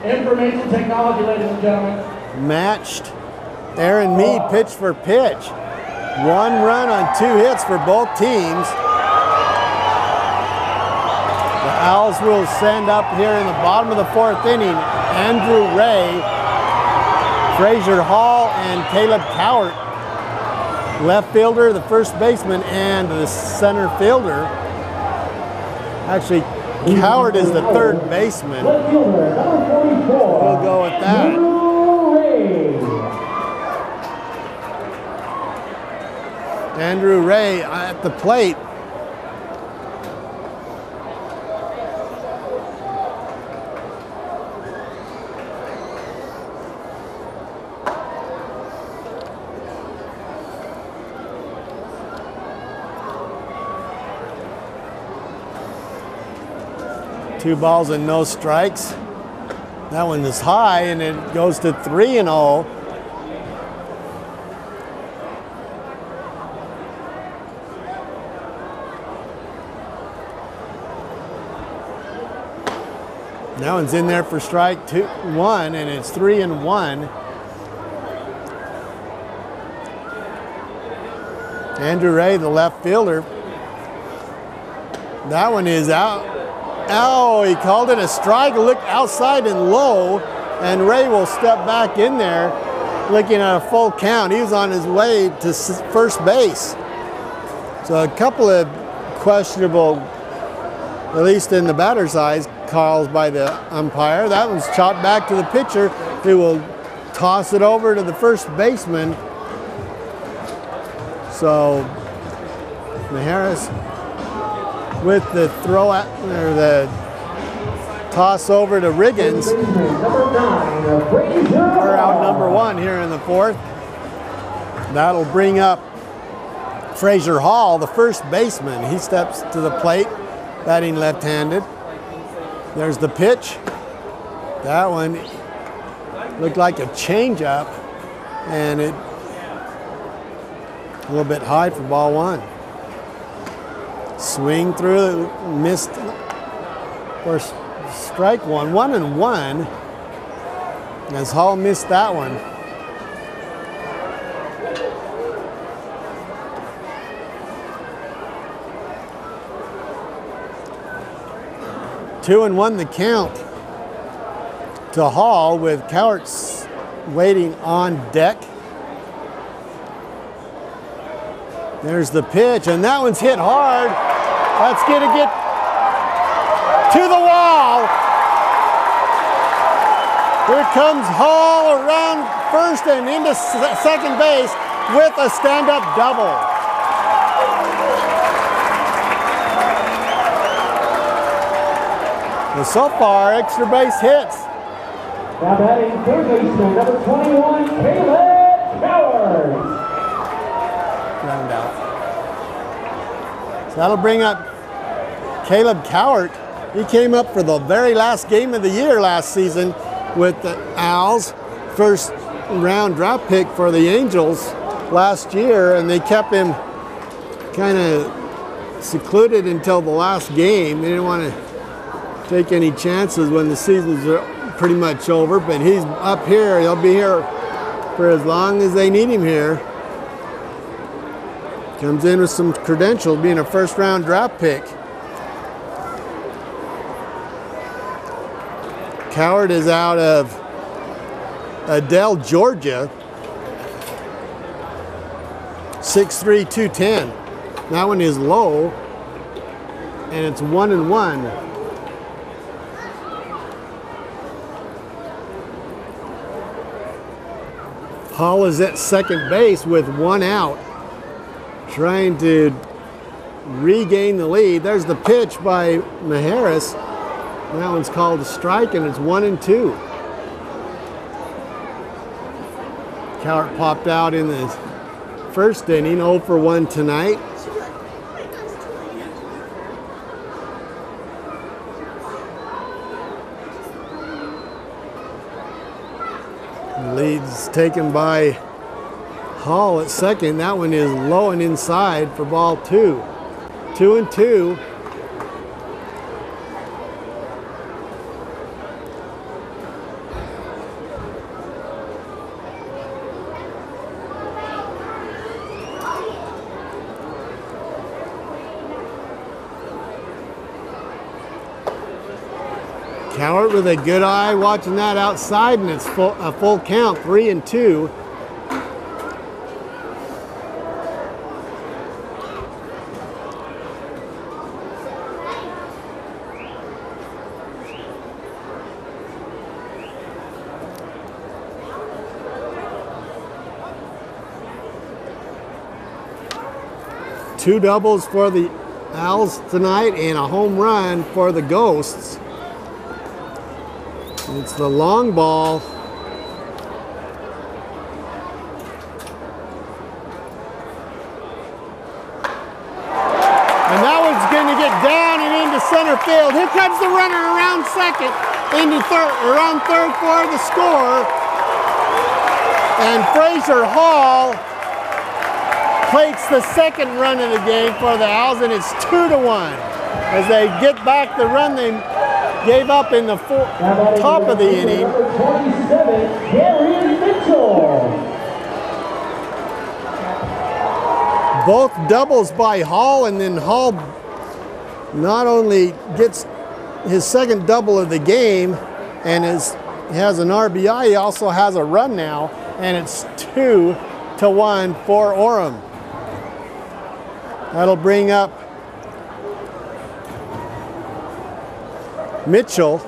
information technology, ladies and gentlemen. matched Aaron Meade pitch for pitch. 1 run on 2 hits for both teams. The Owls will send up here in the bottom of the 4th inning Andrew Ray, Frazier Hall, and Caleb Cowart. Left fielder, the first baseman, and the center fielder. Actually, Cowart is the 3rd baseman. We'll go with that. Andrew Ray at the plate. Two balls and no strikes. That one is high and it goes to 3-0. That one's in there for strike 1, and it's 3-1. Andrew Ray, the left fielder. That one is out. Oh, he called it a strike. Look outside and low, and Ray will step back in there looking at a full count. He was on his way to first base. So a couple of questionable, at least in the batter's eyes, calls by the umpire. That one's chopped back to the pitcher, who will toss it over to the first baseman. So Majerus with the throw at, or the toss over to Riggins. We're out number 1 here in the 4th. That'll bring up Frazier Hall, the first baseman. He steps to the plate, batting left-handed. There's the pitch. That one looked like a changeup, and it a little bit high for ball 1. Swing through, missed for strike 1, 1-1, as Hall missed that one. Two and 1 the count to Hall, with Cowart waiting on deck. There's the pitch, and that one's hit hard. That's gonna get to the wall. Here comes Hall around first and into second base with a stand-up double. And so far, extra base hits. Now batting third baseman, number 21, Caleb Cowart. Round out. So that'll bring up Caleb Cowart. He came up for the very last game of the year last season with the Owls. First round draft pick for the Angels last year, and they kept him kind of secluded until the last game. They didn't want to take any chances when the season's pretty much over, but he's up here. He'll be here for as long as they need him here. Comes in with some credentials, being a first round draft pick. Cowart is out of Adele, Georgia. 6'3", 210. That one is low, and it's 1-1. Hall is at second base with 1 out, trying to regain the lead. There's the pitch by Majerus. That one's called a strike, and it's 1-2. Cowart popped out in the first inning, 0 for 1 tonight. Lead's taken by Hall at second. That one is low and inside for ball 2. 2-2. Cowart with a good eye watching that outside, and it's a full count, 3-2. 2 doubles for the Owls tonight and a home run for the Ghosts. It's the long ball. And that one's going to get down and into center field. Here comes the runner around second, into around third for the score. And Fraser Hall takes the second run of the game for the Owls, and it's 2-1 as they get back the run they gave up in the top of the inning. 27, Gary Mitchell. Both doubles by Hall, and then Hall not only gets his second double of the game and has an RBI, he also has a run now, and it's 2-1 for Orem. That'll bring up Mitchell.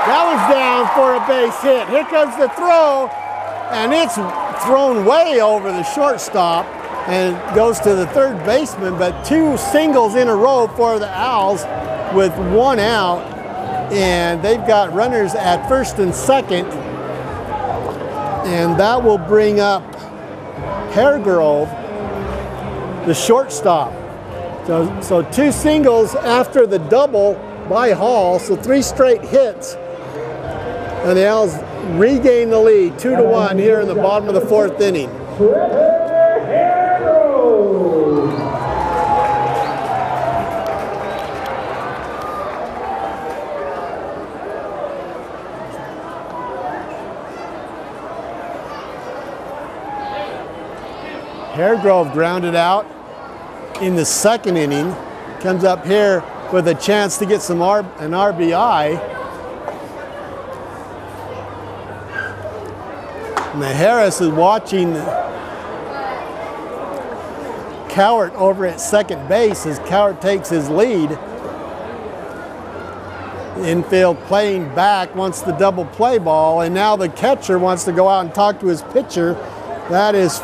That one's down for a base hit. Here comes the throw, and it's thrown way over the shortstop and goes to the third baseman, but 2 singles in a row for the Owls with 1 out, and they've got runners at first and second, and that will bring up Haregrove, the shortstop. So 2 singles after the double by Hall, so 3 straight hits, and the Owls regain the lead 2-1 here in the bottom of the 4th inning. Haregrove grounded out in the 2nd inning, comes up here with a chance to get an RBI. And Harris is watching Cowart over at second base as Cowart takes his lead. Infield playing back wants the double play ball, and now the catcher wants to go out and talk to his pitcher. That is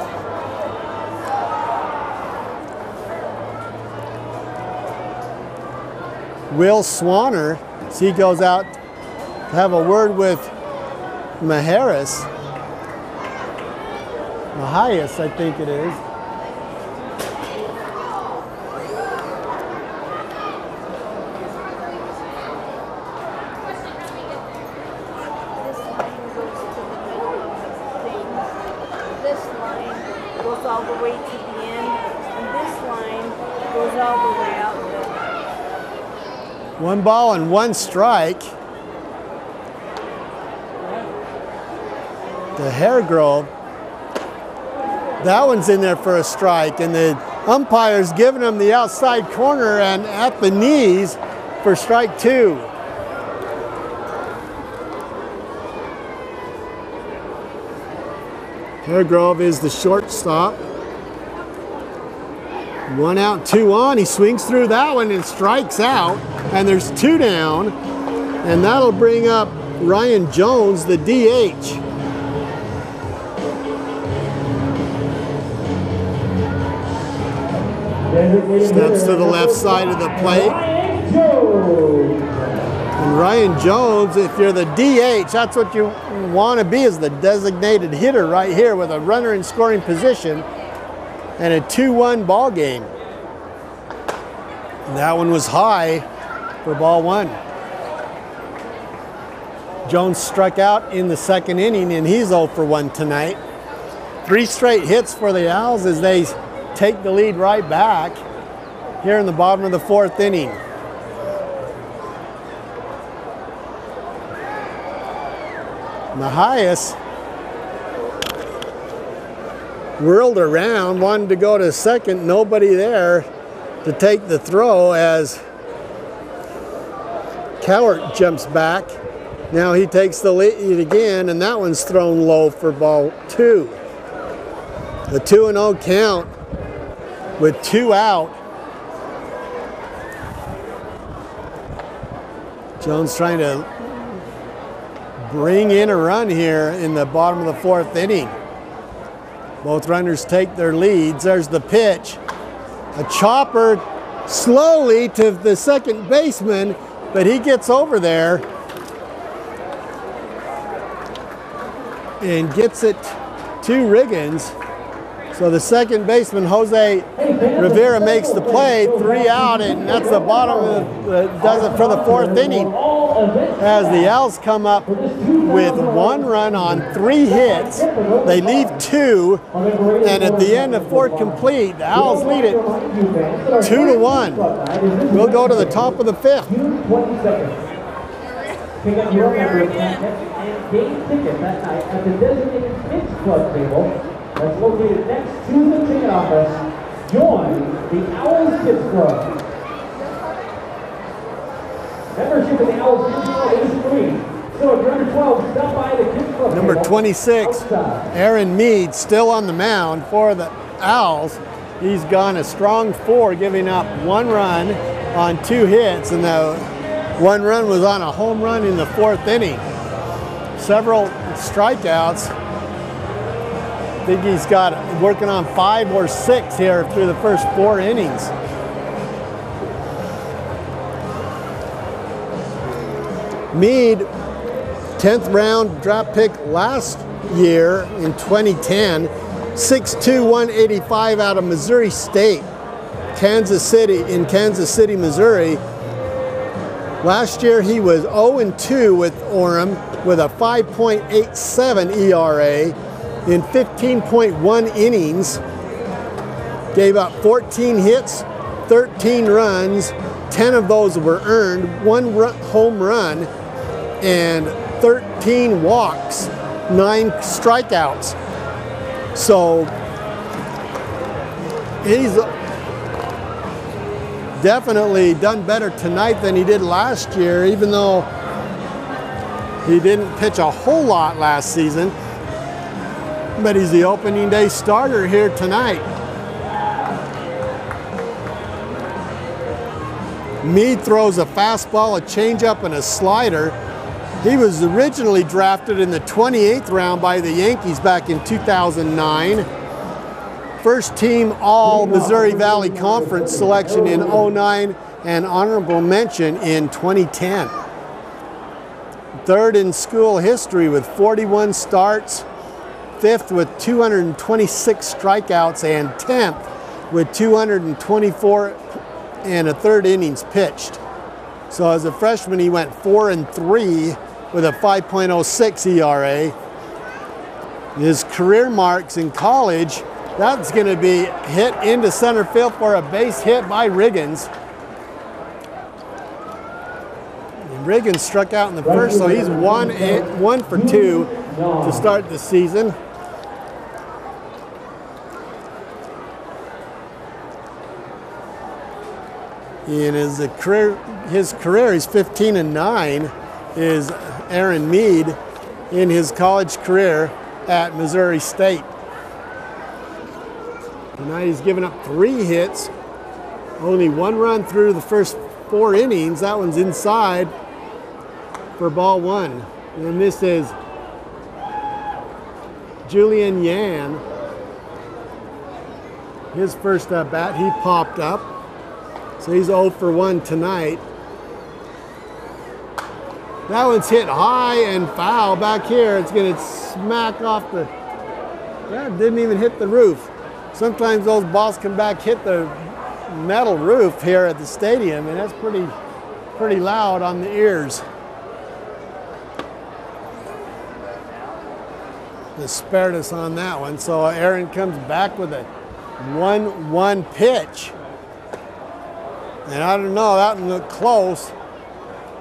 Will Swanner. So he goes out to have a word with Mahias, I think it is. This line goes all the way to the end, and this line goes all the way out there. 1 ball and 1 strike to Haregrove. That one's in there for a strike, and the umpire's giving him the outside corner and at the knees for strike 2. Haregrove is the shortstop. 1 out, 2 on. He swings through that one and strikes out, and there's 2 down, and that'll bring up Ryan Jones, the DH. Steps to the left side of the plate. And Ryan Jones, if you're the DH, that's what you want to be, is the designated hitter right here with a runner in scoring position and a 2-1 ball game. And that one was high for ball 1. Jones struck out in the 2nd inning, and he's 0 for 1 tonight. 3 straight hits for the Owls as they take the lead right back here in the bottom of the 4th inning. Mahias whirled around, wanted to go to second, nobody there to take the throw as Cowart jumps back. Now he takes the lead again, and that one's thrown low for ball 2. The 2-0 count with 2 out. Jones trying to bring in a run here in the bottom of the 4th inning. Both runners take their leads. There's the pitch. A chopper slowly to the second baseman, but he gets over there and gets it to Riggins. So the second baseman, Jose Rivera, makes the play, 3 out, and that's the bottom of does it for the 4th inning. As the Owls come up with 1 run on 3 hits, they leave 2, and at the end of 4 complete, the Owls lead it 2-1. We'll go to the top of the 5th. Pick up your number and gain tickets that night at the designated Kids Club table that's located next to the ticket office. Join the Owlz Kids Club. Membership in the Owlz Kids Club is free. So if you're under 12, stop by the Kids Club. Number 26, Aaron Mead, still on the mound for the Owls. He's gone a strong 4, giving up 1 run on 2 hits, and the 1 run was on a home run in the 4th inning. Several strikeouts. I think he's got working on 5 or 6 here through the first 4 innings. Mead, 10th round draft pick last year in 2010, 6'2", 185 out of Missouri State, Kansas City, Missouri. Last year he was 0-2 with Orem with a 5.87 ERA in 15.1 innings. Gave up 14 hits, 13 runs, 10 of those were earned, 1 home run, and 13 walks, 9 strikeouts. So he's definitely done better tonight than he did last year, even though he didn't pitch a whole lot last season. But he's the opening day starter here tonight. Mead throws a fastball, a changeup, and a slider. He was originally drafted in the 28th round by the Yankees back in 2009. First team All Missouri Valley Conference selection in 2009 and honorable mention in 2010. 3rd in school history with 41 starts, 5th with 226 strikeouts, and 10th with 224 and a 3rd innings pitched. So as a freshman, he went 4-3 with a 5.06 ERA. His career marks in college, that's going to be hit into center field for a base hit by Riggins. And Riggins struck out in the first, so he's 1 for 2 to start the season. In his career, he's 15-9 is Aaron Mead in his college career at Missouri State. Tonight he's given up 3 hits, only 1 run through the first 4 innings. That one's inside for ball 1. And this is Julian Yan. His first at bat, he popped up. So he's 0 for 1 tonight. That one's hit high and foul back here. It's going to smack off the, that didn't even hit the roof. Sometimes those balls come back, hit the metal roof here at the stadium, and that's pretty loud on the ears. They spared us on that one. So Aaron comes back with a 1-1 pitch. And I don't know, that one looked close,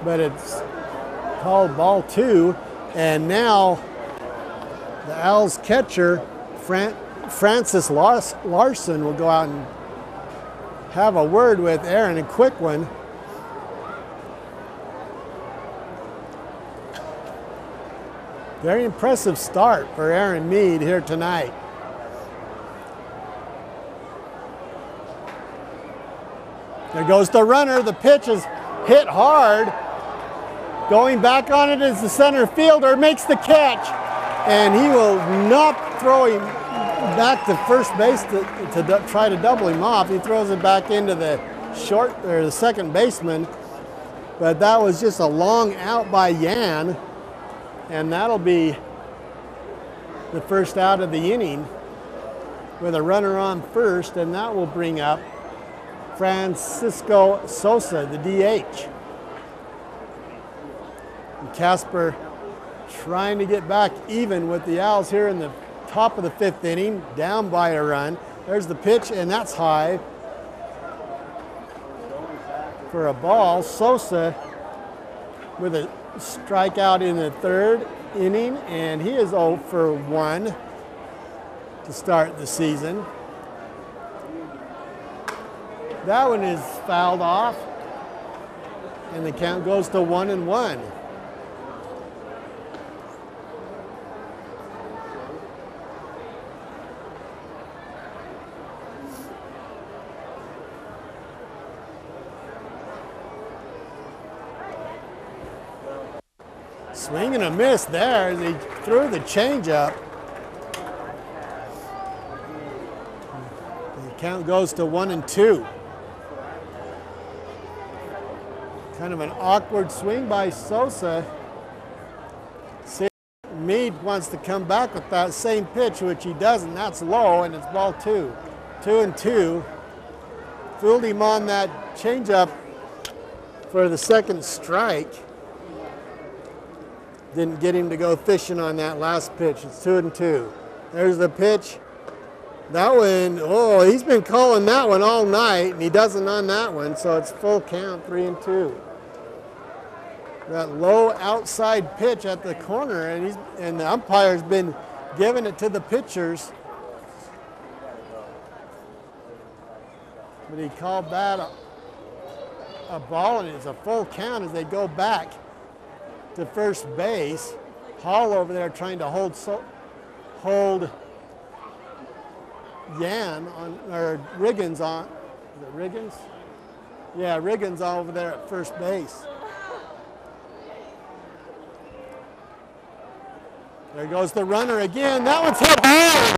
but it's called ball 2. And now the Owls catcher, Francis Larson, will go out and have a word with Aaron, a quick one. Very impressive start for Aaron Mead here tonight. There goes the runner. The pitch is hit hard. Going back on it is the center fielder, makes the catch, and he will not throw him back to first base to try to double him off. He throws it back into the the second baseman, but that was just a long out by Yan, and that'll be the first out of the inning with a runner on first, and that will bring up Francisco Sosa, the DH. And Casper trying to get back even with the Owls here in the top of the fifth inning, down by a run. There's the pitch, and that's high for a ball. Sosa with a strikeout in the third inning, and he is 0 for 1 to start the season. That one is fouled off, and the count goes to 1-1. Swing and a miss there as he threw the changeup. The count goes to 1-2. Kind of an awkward swing by Sosa. Meade wants to come back with that same pitch, which he doesn't. That's low, and it's ball 2. 2-2. Fooled him on that changeup for the second strike. Didn't get him to go fishing on that last pitch. It's 2-2. There's the pitch. That one, oh, he's been calling that one all night, and he doesn't on that one, so it's full count, 3-2. That low outside pitch at the corner, and the umpire's been giving it to the pitchers. But he called that a ball, and it's a full count as they go back to first base. Hall over there trying to hold Yan on, or Riggins on. Is it Riggins? Yeah, Riggins over there at first base. There goes the runner again. That one's hit hard.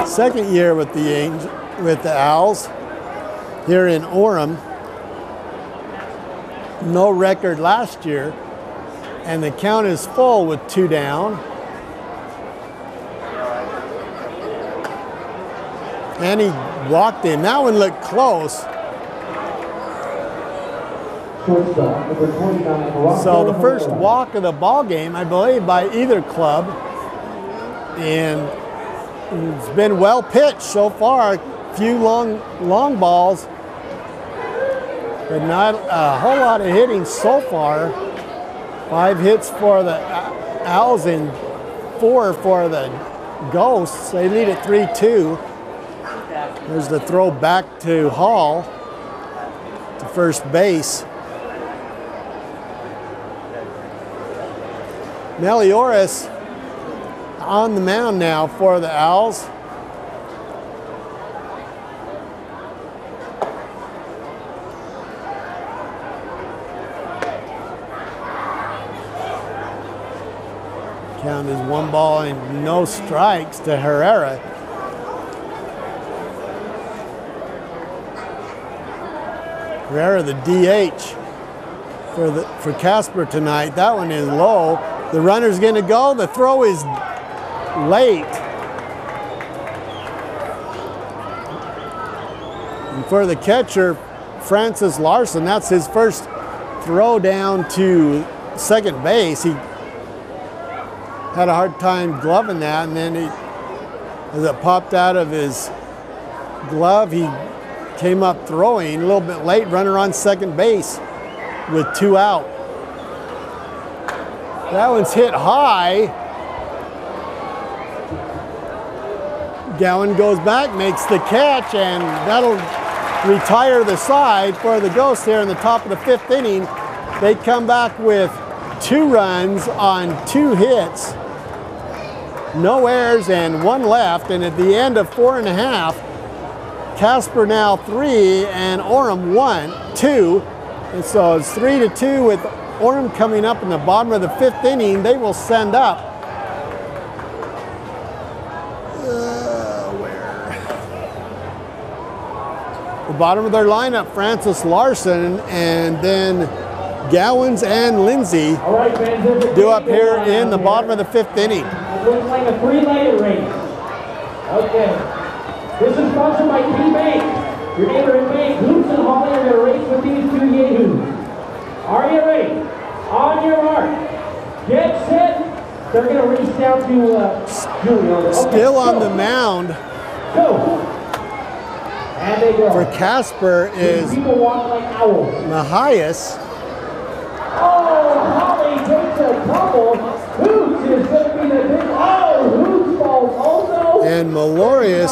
Second year with the Owls here in Orem. No record last year, and the count is full with 2 down. And he walked in. That one looked close. So the first walk of the ball game, I believe, by either club, and it's been well pitched so far. A few long balls, but not a whole lot of hitting so far. 5 hits for the Owls and 4 for the Ghosts. They lead at 3-2. There's the throw back to Hall to first base. Melioris on the mound now for the Owls. Count is 1 ball and no strikes to Herrera. Herrera, the DH for Casper tonight. That one is low. The runner's going to go. The throw is late. And for the catcher, Francis Larson, that's his first throw down to second base. He had a hard time gloving that, and then as it popped out of his glove, he came up throwing a little bit late. Runner on second base with 2 out. That one's hit high. Gowan goes back, makes the catch, and that'll retire the side for the Ghosts here in the top of the 5th inning. They come back with 2 runs on 2 hits, no errors, and 1 left. And at the end of 4 1/2, Casper now 3 and Orem 2. And so it's 3-2 with Orem coming up in the bottom of the 5th inning. They will send up. The bottom of their lineup, Francis Larson, and then Gowans and Lindsay due up here in the bottom of the 5th inning. It looks like a 3-legged race. Okay. This is sponsored by T-Bank. Your neighborhood bank. Hoops and Holly are going to race with these 2 yahoos. Are you ready? On your mark. Get set. They're going to race down to Julie. Okay. Still on the mound. Go. And they go. For Casper is people walk like owls. Mahias. Oh, Holly takes a couple. Hoops is going to be the big. Oh, Hoops falls also. And Meloria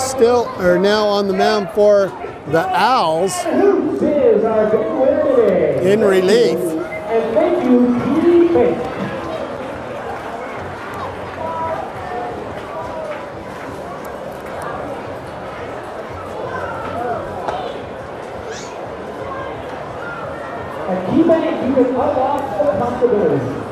are now on the mound for the Owls Hoops is our big winner today. in relief. And thank you, T-Bank. At T-Bank, you can unlock the possibilities.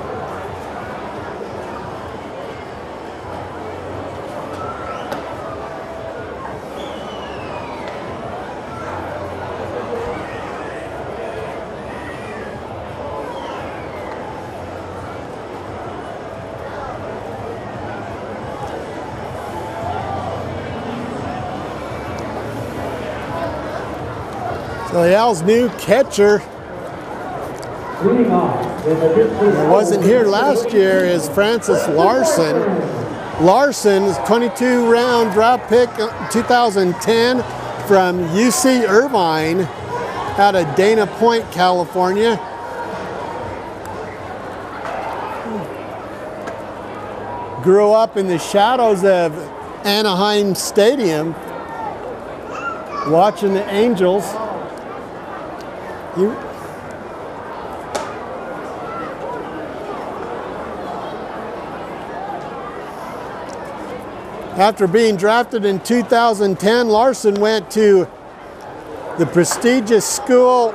So the Owls' new catcher, who wasn't here last year, is Francis Larson. Larson is 22-round draft pick 2010 from UC Irvine out of Dana Point, California. Grew up in the shadows of Anaheim Stadium watching the Angels. After being drafted in 2010, Larson went to the prestigious school.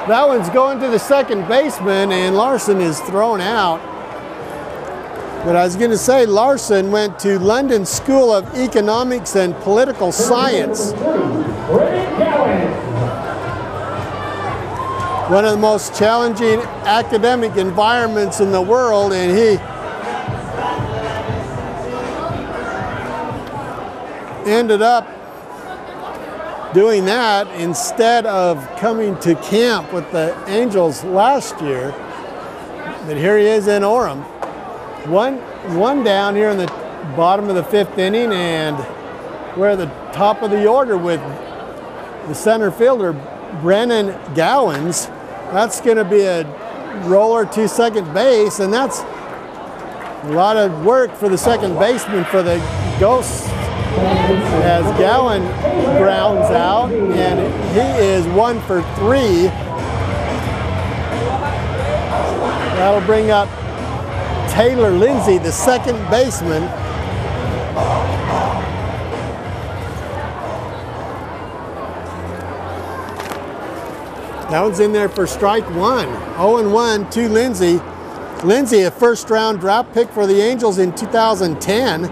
That one's going to the second baseman, and Larson is thrown out. But I was going to say, Larson went to London School of Economics and Political Science. One of the most challenging academic environments in the world, and he ended up doing that instead of coming to camp with the Angels last year. But here he is in Orem. One down here in the bottom of the 5th inning, and we're at the top of the order with the center fielder, Brennan Gowans. That's going to be a roller to second base, and that's a lot of work for the second baseman for the Ghosts, as Gowan grounds out, and he is 1 for 3. That'll bring up Taylor Lindsay, the second baseman. That one's in there for strike 1. 0-1 to Lindsay. Lindsay, a first-round draft pick for the Angels in 2010.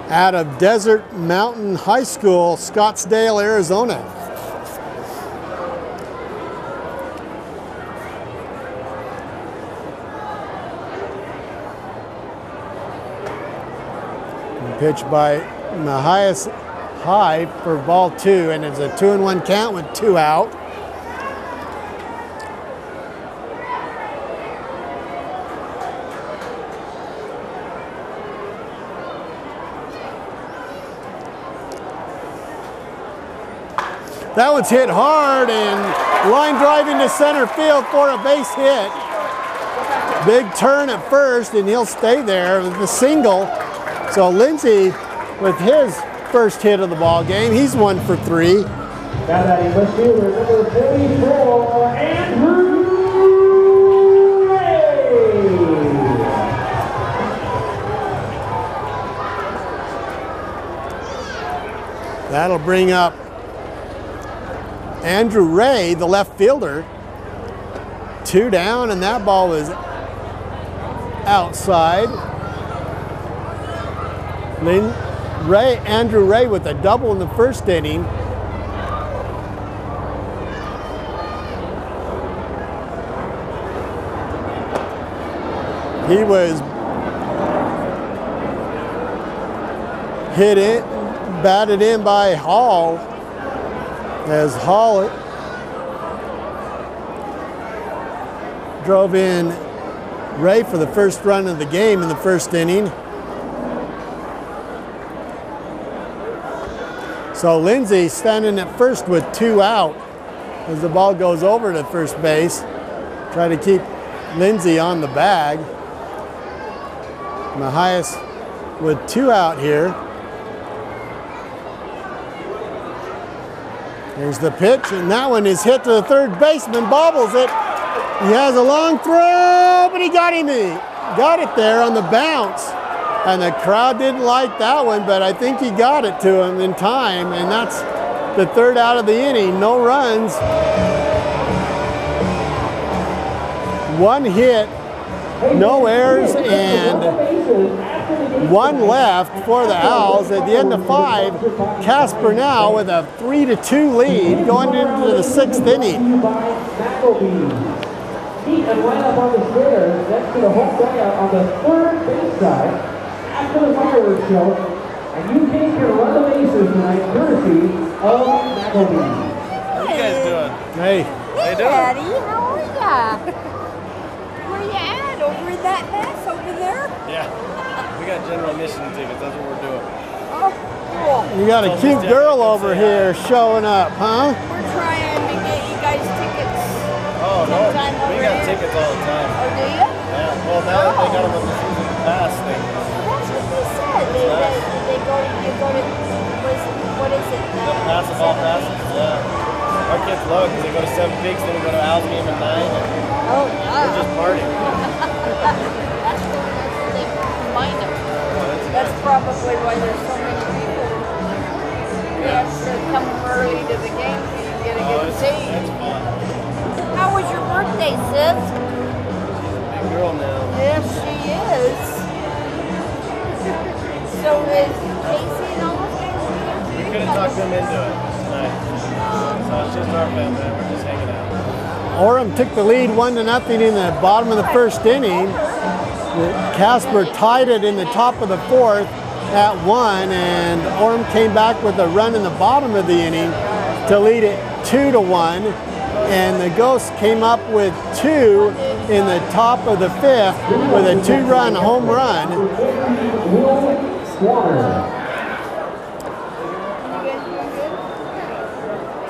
Out of Desert Mountain High School, Scottsdale, Arizona. Pitched by Mahias high for ball 2, and it's a 2-1 count with 2 out. That one's hit hard and line drive into center field for a base hit. Big turn at first, and he'll stay there with the single. So Lindsay, with his first hit of the ball game, he's 1 for 3. Got that in left fielder, number 44, Andrew Ray. That'll bring up Andrew Ray, the left fielder. 2 down, and that ball was outside. Andrew Ray with a double in the first inning. He was batted in by Hall, as Hall drove in Ray for the first run of the game in the first inning. So Lindsay standing at first with 2 out as the ball goes over to first base. Try to keep Lindsay on the bag. Mahias with 2 out here. There's the pitch, and that one is hit to the third baseman, bobbles it. He has a long throw, but he got him. He got it there on the bounce. And the crowd didn't like that one, but I think he got it to him in time, and that's the 3rd out of the inning. No runs. 1 hit, no errors, and 1 left for the Owls. At the end of 5, Casper now with a 3-2 lead going into the 6th inning. Heat and line up on the stairs next to the home dugout on the 3rd base side. After the fireworks show, and you kids can run the bases tonight, courtesy of McElvey. How you guys doing? Hey. Hey, Daddy, how are ya? Where you at? Over in that mess over there? Yeah. We got general admission tickets. That's what we're doing. Oh, cool. You got a cute girl over here showing up, huh? We're trying to get you guys tickets. Oh, no. Sometime We over got here. tickets all the time. Oh, do you? Yeah. Well, now that they got them with the season pass thing. That's what they said. They go to, you go to, what is it? The pass of all passes. Yeah. Our kids love it because they go to 7 Peaks, then we go to Owlz game at 9. And Oh, we're just partying. That's cool. They combine them. That's probably why there's so many people. Yes, they're coming early to the game so you get a good seat. It's fun. How was your birthday, sis? Been girl now. Yes, she is. So is Casey and all of them? We couldn't talk them into it tonight. So it's just our family. We're just hanging out. Orem took the lead 1-0 in the bottom of the first inning. Casper tied it in the top of the fourth at 1, and Orem came back with a run in the bottom of the inning to lead it 2-1. And the Ghosts came up with 2 in the top of the fifth with a 2-run home run.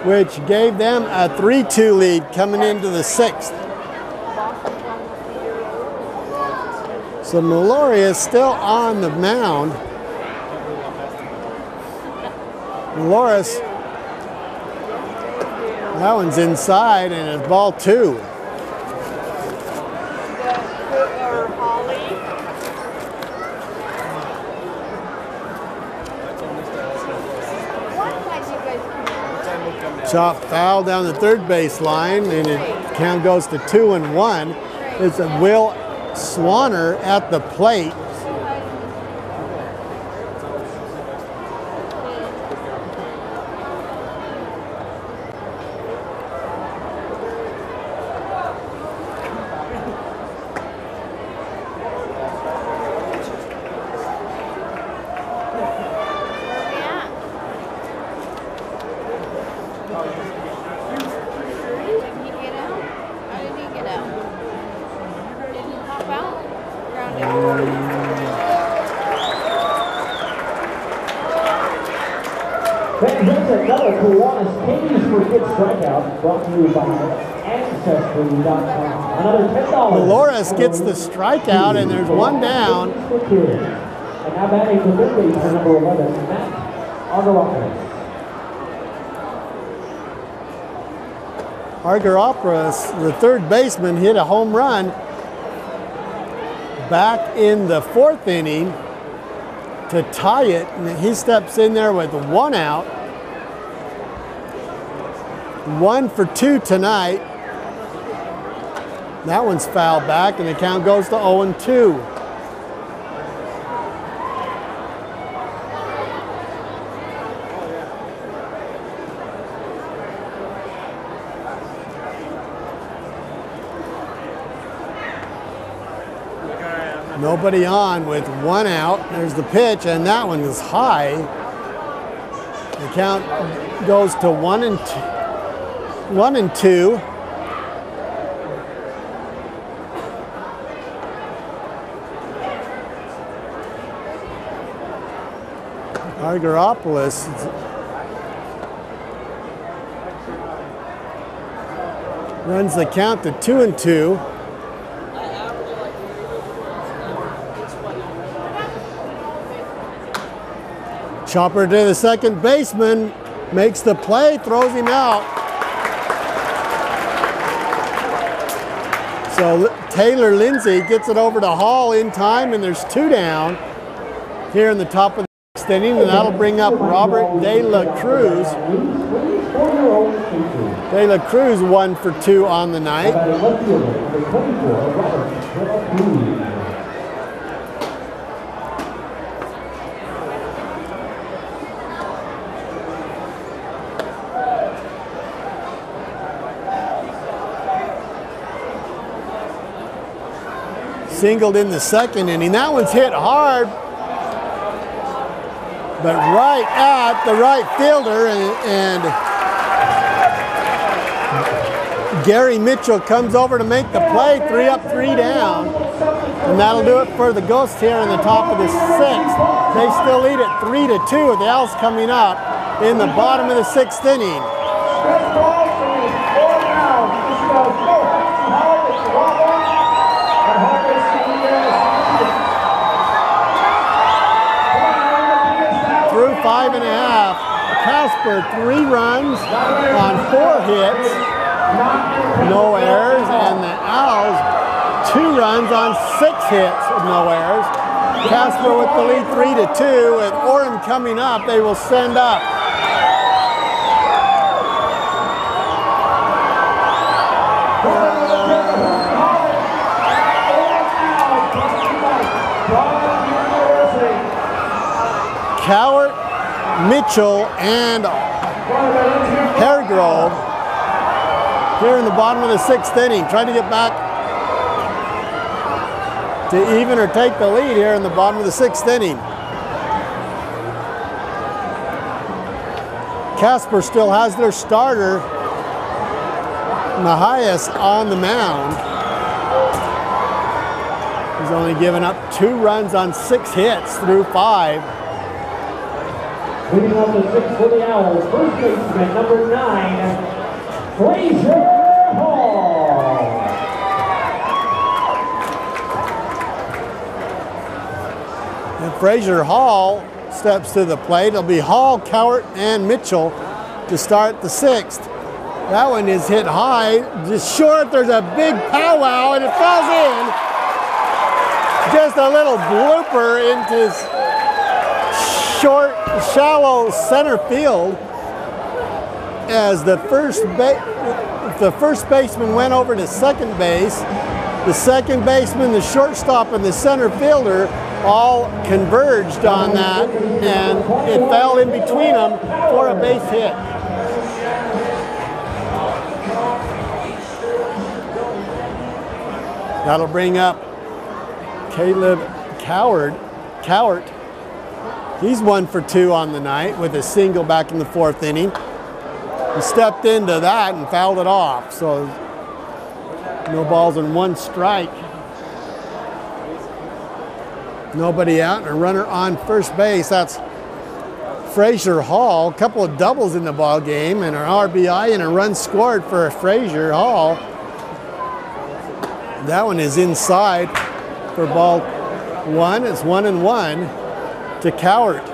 Which gave them a 3-2 lead coming into the sixth. So Mallory is still on the mound. Dolores, that one's inside and it's ball 2. Chop foul down the third base line, and it count goes to 2-1. It's a Will Swanner at the plate. Dolores gets the strikeout, and there's one down. And now batting for third base for number 11, Matt Argyropoulos, the third baseman, hit a home run back in the fourth inning to tie it, and he steps in there with 1 out. 1 for 2 tonight. That one's fouled back, and the count goes to 0-2. Nobody on with 1 out. There's the pitch, and that one is high. The count goes to 1-2. Argyropoulos runs the count to 2-2. Chopper to the second baseman, makes the play, throws him out. So Taylor Lindsay gets it over to Hall in time, and there's 2 down here in the top of the sixth inning, and that'll bring up Robert De La Cruz. De La Cruz 1 for 2 on the night. Singled in the second inning. That one's hit hard, but right at the right fielder, and Gary Mitchell comes over to make the play. 3 up, 3 down, and that'll do it for the Ghosts here in the top of the sixth. They still lead it 3-2 with the Owls coming up in the bottom of the sixth inning. Through 5.5. Casper 3 runs on 4 hits, no errors, and the Owls 2 runs on 6 hits, no errors. Casper with the lead 3-2, with Orem coming up, they will send up. Cowart, Mitchell, and Haregrove here in the bottom of the 6th inning, trying to get back to even or take the lead here in the bottom of the 6th inning. Casper still has their starter, Mahias, on the mound. He's only given up 2 runs on 6 hits through 5. Leading up the 6th for the Owls, first baseman number 9, Frazier Hall. And Frazier Hall steps to the plate. It'll be Hall, Cowart, and Mitchell to start the 6th. That one is hit high, just short. There's a big powwow, and it falls in. Just a little blooper into short, shallow center field as the first baseman went over to second base. The second baseman, the shortstop, and the center fielder all converged on that, and it fell in between them for a base hit. That'll bring up Caleb Cowart. He's 1 for 2 on the night with a single back in the 4th inning. He stepped into that and fouled it off, so no balls and 1 strike. Nobody out and a runner on first base. That's Frazier Hall. A couple of doubles in the ball game and an RBI and a run scored for Frazier Hall. That one is inside for ball 1. It's 1-1 to Cowart.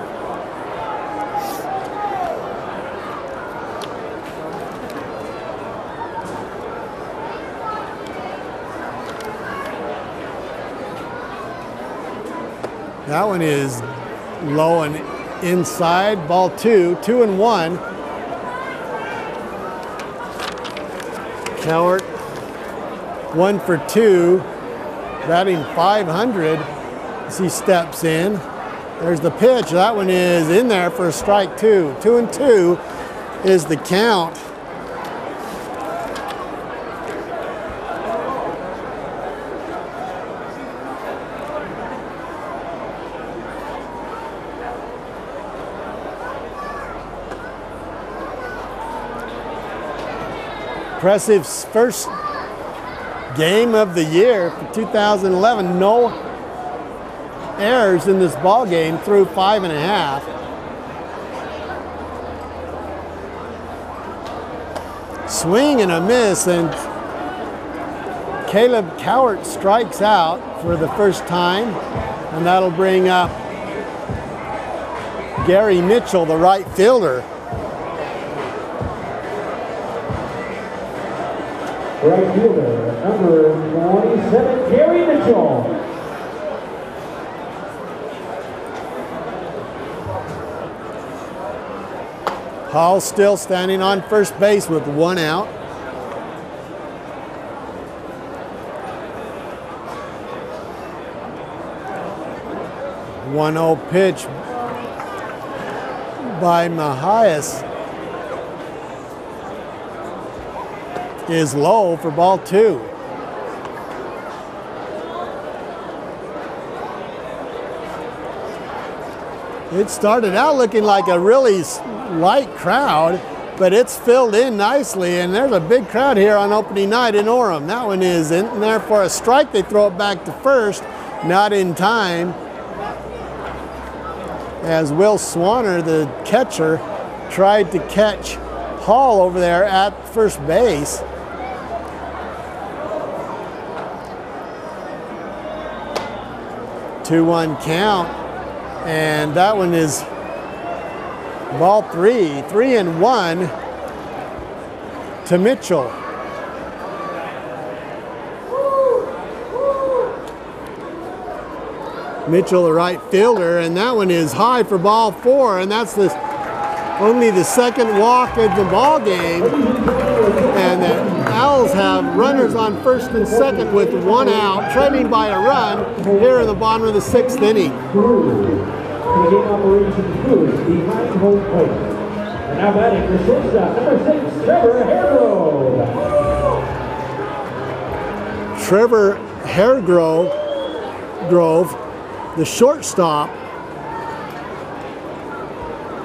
That one is low and inside, ball 2, 2-1. Cowart 1 for 2, batting .500 as he steps in. There's the pitch. That one is in there for a strike 2. 2-2 is the count. Impressive first game of the year for 2011. No errors in this ball game through 5.5. Swing and a miss, and Caleb Cowart strikes out for the first time, and that'll bring up Gary Mitchell, the right fielder. Right fielder, number 27, Gary Mitchell. Hall still standing on first base with 1 out. One-0 pitch by Mahias is low for ball 2. It started out looking like a really light crowd, but it's filled in nicely, and there's a big crowd here on opening night in Orem. That one is in there for a strike. They throw it back to first, not in time, as Will Swanner, the catcher, tried to catch Hall over there at first base. Two-one count, and that one is ball 3, 3-1 to Mitchell. Mitchell, the right fielder, and that one is high for ball 4, and that's only the second walk of the ball game. And the Owls have runners on first and second with 1 out, trailing by a run here in the bottom of the 6th inning. to the game operations crew behind home plate. And now batting for shortstop, number 6, Trevor Haregrove. Trevor Haregrove, the shortstop.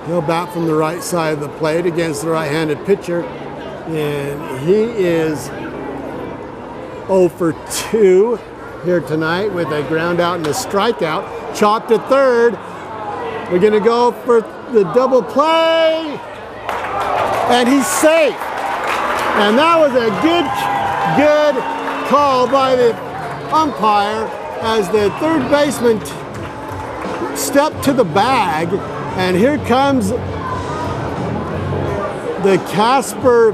He'll bat from the right side of the plate against the right-handed pitcher. And he is 0 for 2 here tonight with a ground out and a strikeout. Chopped to third. We're gonna go for the double play. And he's safe. And that was a good call by the umpire as the third baseman stepped to the bag. And here comes the Casper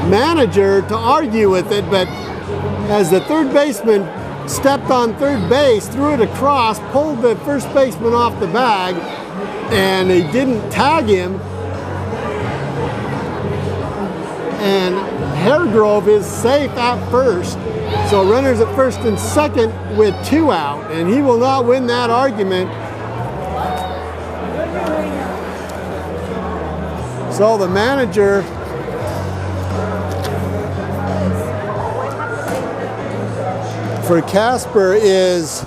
manager to argue with it, but as the third baseman stepped on third base, threw it across, pulled the first baseman off the bag, and he didn't tag him. And Haregrove is safe at first. So runners at first and second with 2 out, and he will not win that argument. So the manager for Casper is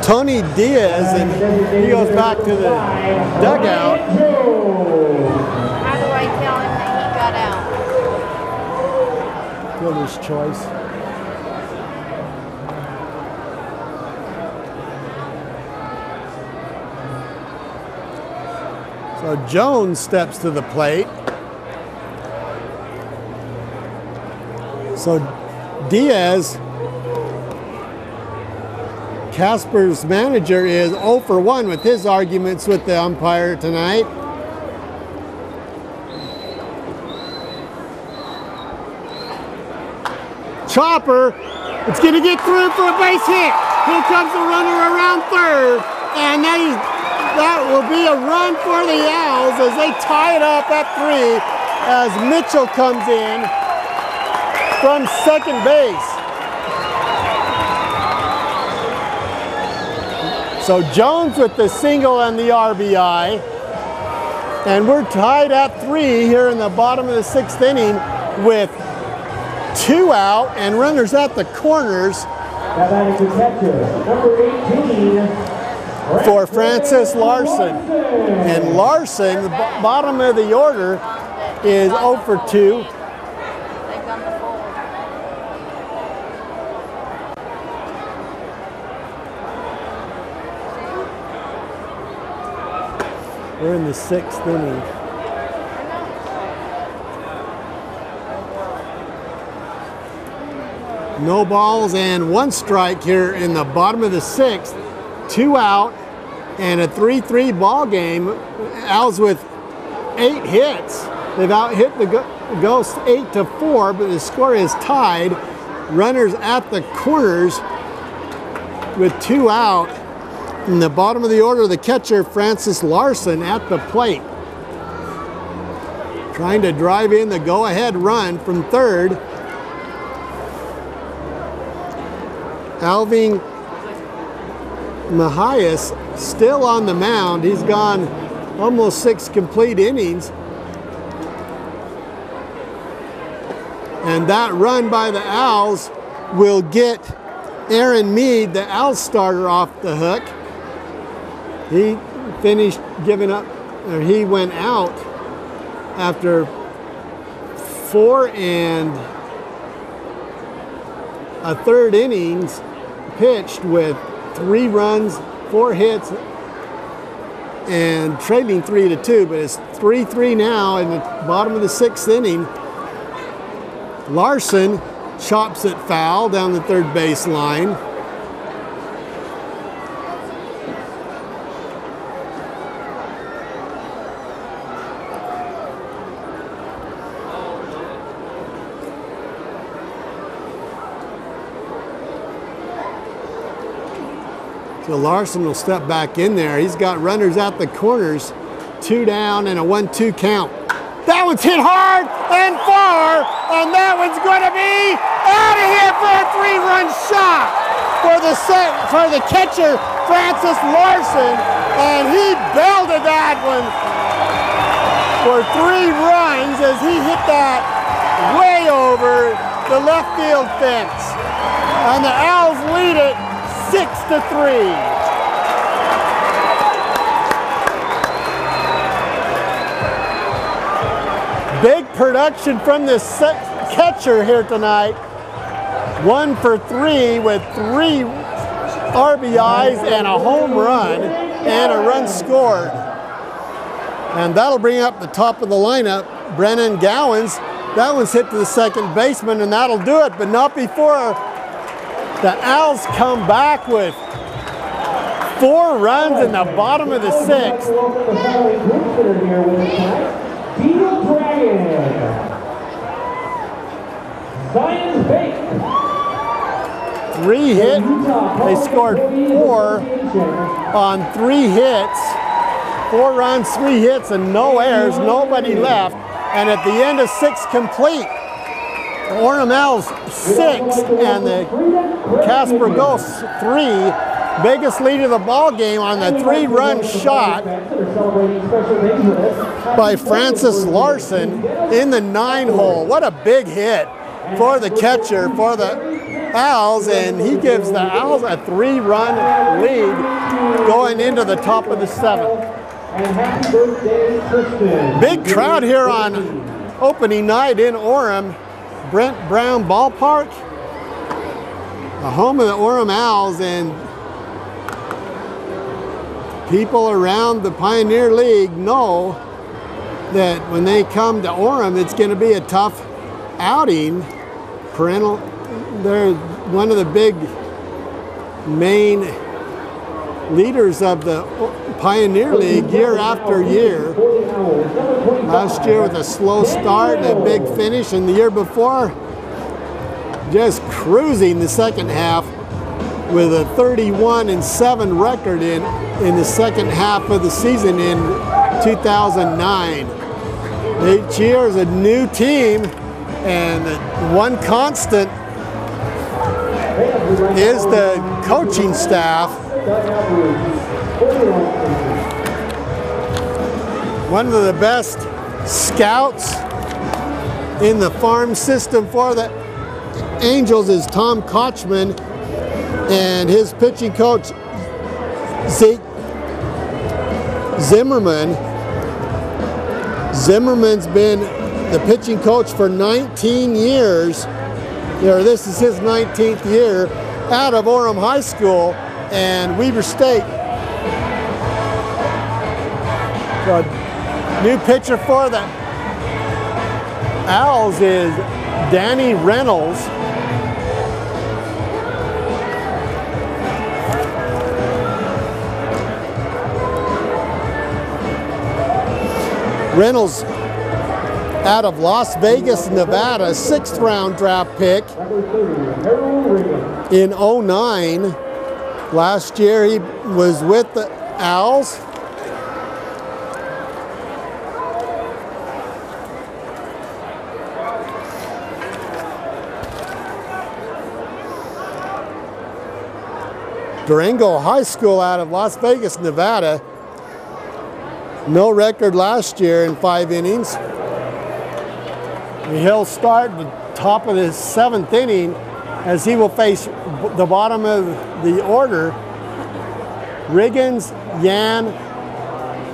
Tony Diaz, and he goes back to the dugout. How do I tell him that he got out? Fielder's choice. So Jones steps to the plate. So Diaz, Casper's manager, is 0 for 1 with his arguments with the umpire tonight. Chopper, it's going to get through for a base hit. Here comes the runner around third, and that will be a run for the Owls as they tie it up at 3 as Mitchell comes in from second base. So Jones with the single and the RBI. And we're tied at 3 here in the bottom of the 6th inning with 2 out and runners at the corners. That batting catcher, number 18. For Francis Larson. And Larson, the bottom of the order, is 0 for 2. They've done the fold. We're in the 6th inning. No balls and 1 strike here in the bottom of the 6th. 2 out and a 3-3 ball game. Owls with 8 hits. They've out hit the Ghosts 8 to 4, but the score is tied. Runners at the corners with 2 out. In the bottom of the order, the catcher, Francis Larson, at the plate. Trying to drive in the go-ahead run from third. Alvin Mahias still on the mound. He's gone almost 6 complete innings. And that run by the Owls will get Aaron Mead, the Owls starter, off the hook. He finished giving up, or he went out after 4 1/3 innings pitched with 3 runs, 4 hits, and trailing 3 to 2, but it's 3-3 now in the bottom of the 6th inning. Larson chops it foul down the third base line. So Larson will step back in there. He's got runners at the corners, 2 down and a 1-2 count. That one's hit hard and far, and that one's going to be out of here for a 3-run shot for the catcher, Francis Larson, and he belted that one for 3 runs as he hit that way over the left field fence. And the Owls lead it 6-3. Big production from this catcher here tonight. 1 for 3 with 3 RBIs and a home run and a run scored. And that'll bring up the top of the lineup, Brennan Gowans. That one's hit to the second baseman, and that'll do it, but not before the Owls come back with 4 runs in the bottom of the 6th. Zion's Bake. 3 hits. They scored 4 on 3 hits. 4 runs, 3 hits, and no errors. Nobody left. And at the end of 6 complete, Orem Owls 6 and the Casper Ghosts 3. Biggest lead of the ball game on the 3-run shot by Francis Larson in the 9-hole. What a big hit for the catcher for the Owls, and he gives the Owls a 3-run lead going into the top of the 7th. Big crowd here on opening night in Orem, Brent Brown Ballpark, the home of the Orem Owls, and people around the Pioneer League know that when they come to Orem, it's going to be a tough outing. They're one of the big main leaders of the Pioneer League year after year. Last year with a slow start and a big finish, and the year before just cruising the second half with a 31-7 record in the second half of the season in 2009. Each year is a new team, and one constant is the coaching staff. One of the best scouts in the farm system for the Angels is Tom Kochman, and his pitching coach Zeke Zimmerman. Zimmerman's been the pitching coach for 19 years. This is his 19th year out of Orem High School and Weber State. So, new pitcher for the Owls is Danny Reynolds. Reynolds out of Las Vegas, Nevada, 6th round draft pick in 09. Last year he was with the Owls. Durango High School out of Las Vegas, Nevada. No record last year in 5 innings. He'll start the top of the 7th inning as he will face the bottom of the order, Riggins, Yan,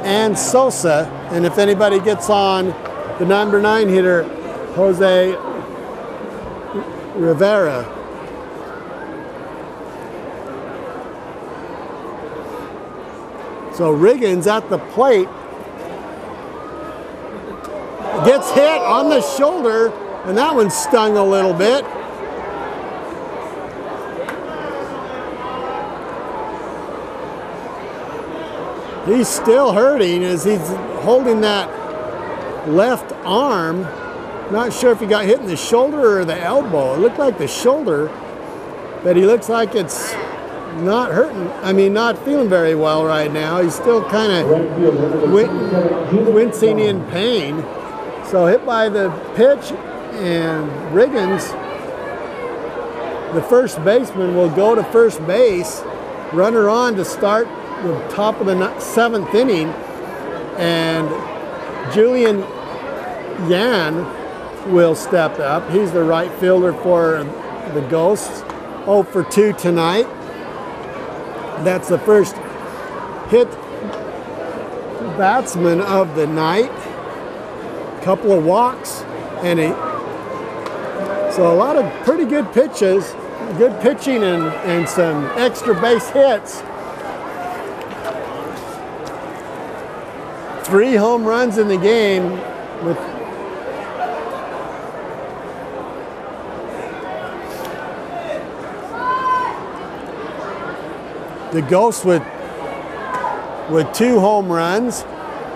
and Sosa. And if anybody gets on, the number 9 hitter, Jose Rivera. So Riggins at the plate gets hit on the shoulder, and that one stung a little bit. He's still hurting as he's holding that left arm. Not sure if he got hit in the shoulder or the elbow. It looked like the shoulder, but he looks like it's not hurting. I mean, not feeling very well right now. He's still kind of wincing in pain. So hit by the pitch, and Riggins, the first baseman, will go to first base runner on to start the top of the 7th inning, and Julian Yan will step up. He's the right fielder for the Ghosts. 0 for 2 tonight. That's the first hit batsman of the night. Couple of walks, and so a lot of pretty good pitches, good pitching, and some extra base hits. 3 home runs in the game with the Ghosts with 2 home runs,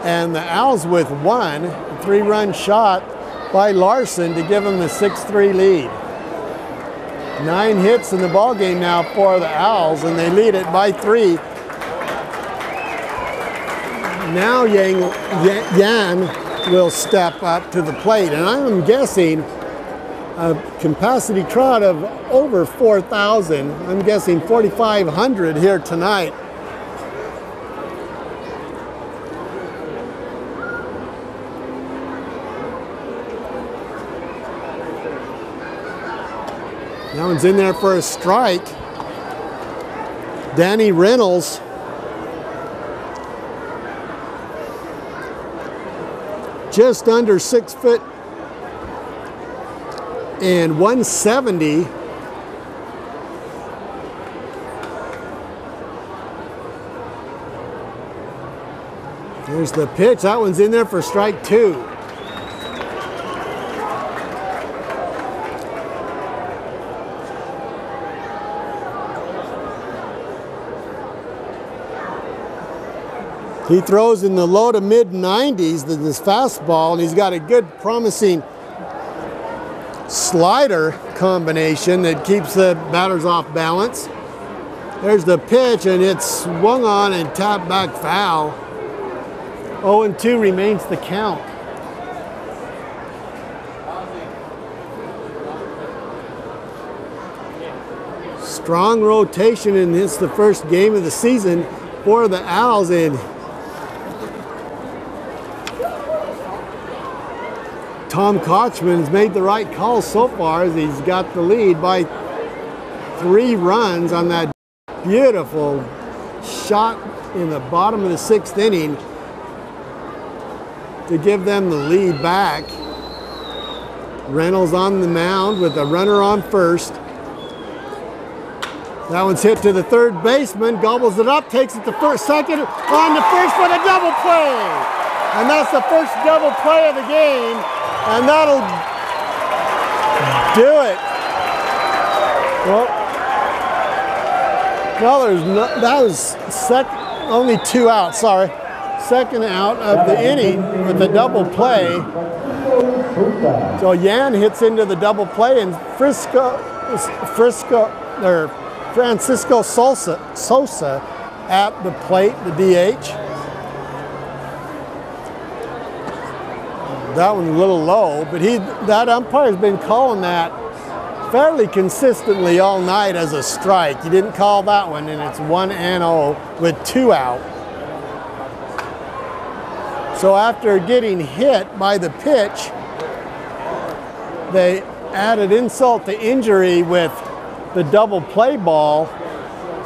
and the Owls with 1, a 3-run shot by Larson to give them the 6-3 lead. 9 hits in the ball game now for the Owls, and they lead it by 3. Now Yan will step up to the plate, and I'm guessing a capacity crowd of over 4,000. I'm guessing 4,500 here tonight. That one's in there for a strike. Danny Reynolds. Just under 6 foot and 170. There's the pitch. That one's in there for strike 2. He throws in the low to mid 90s, this fastball, and he's got a good promising slider combination that keeps the batters off balance. There's the pitch, and it's swung on and tapped back foul. 0-2 remains the count. Strong rotation, and it's the first game of the season for the Owls, and Tom Kochman's made the right call so far as he's got the lead by 3 runs on that beautiful shot in the bottom of the 6th inning to give them the lead back. Reynolds on the mound with a runner on first. That one's hit to the 3rd baseman, gobbles it up, takes it to second, on to first for the double play. And that's the first double play of the game. And that'll do it. Well, that was only 2 outs, sorry. 2nd out of the inning with the double play. So Yan hits into the double play, and Francisco Sosa at the plate, the DH. That one's a little low, but that umpire's been calling that fairly consistently all night as a strike. He didn't call that one, and it's 1-0 with 2 out. So after getting hit by the pitch, they added insult to injury with the double play ball,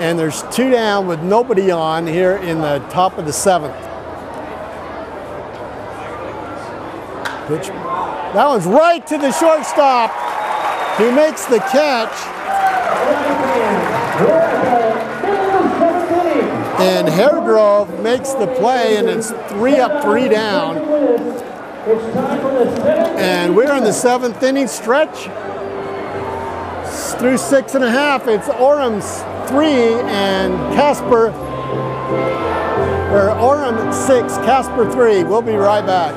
and there's 2 down with nobody on here in the top of the 7th. Pitch. That one's right to the shortstop. He makes the catch. And Haregrove makes the play, and it's 3 up, 3 down. And we're in the 7th inning stretch. Through 6 1/2, it's Orem's 3 and Orem 6, Casper 3. We'll be right back.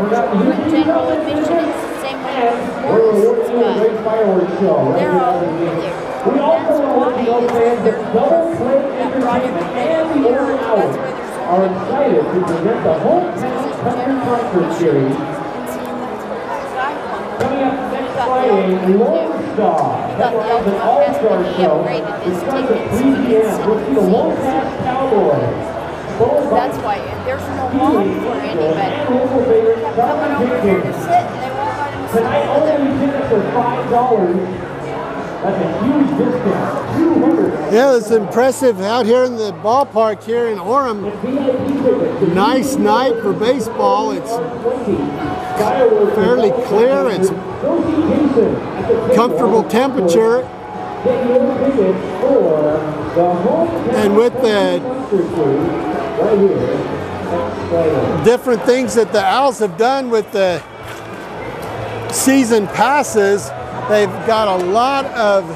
with general admission. It's the same way with We're sports. awarding you a great fireworks show. Right They're here all at the over game. there. We also want to know fans that Double Play Entertainment and the Orange Owls are excited to present the Hometown Country Concert Series coming up next Friday. Lone Star, that will have an all-star show. It starts at 3 p.m. We'll see the Lone Pass Cowboys. That's why there's no hall for anybody. They kept coming over here to sit and they won't let him sit Tonight over there. only tickets are $5. That's a huge discount. 200. Yeah, it's impressive out here in the ballpark here in Orem. Nice night for baseball. It's fairly clear. It's comfortable temperature. And with the different things that the Owls have done with the season passes, they've got a lot of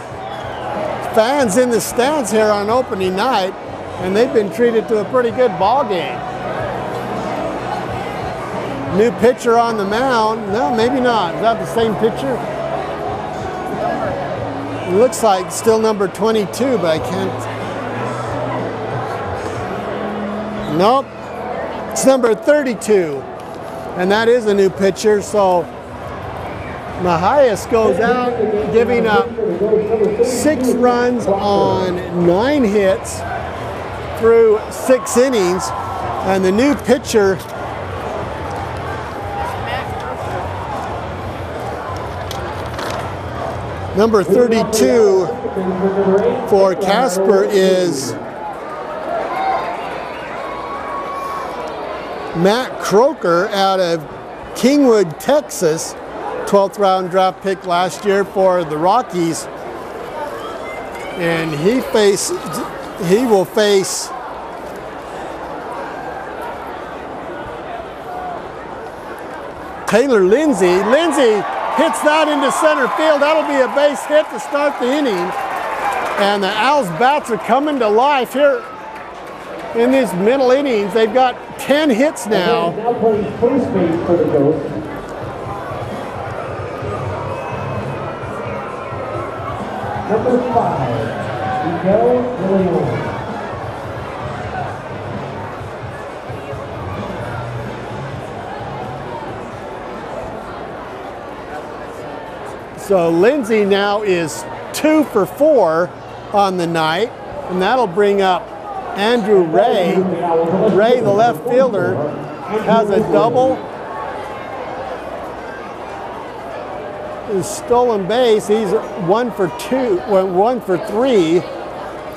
fans in the stands here on opening night, and they've been treated to a pretty good ball game. New pitcher on the mound. No, maybe not. Is that the same pitcher? It looks like still number 22, but I can't. Nope. It's number 32. And that is a new pitcher, so Mahias goes out giving up 6 runs on 9 hits through 6 innings. And the new pitcher, number 32 for Casper, is Matt Croker out of Kingwood, Texas. 12th round draft pick last year for the Rockies. And he will face Taylor Lindsay. Lindsay hits that into center field. That'll be a base hit to start the inning. And the Owls bats are coming to life here in these middle innings. They've got 10 hits now. Now playing first base for the Ghosts. Number 5, Miguel Leon. So Lindsay now is 2 for 4 on the night, and that'll bring up Andrew Ray. Ray, the left fielder, has a double. His stolen base, he's 1 for 3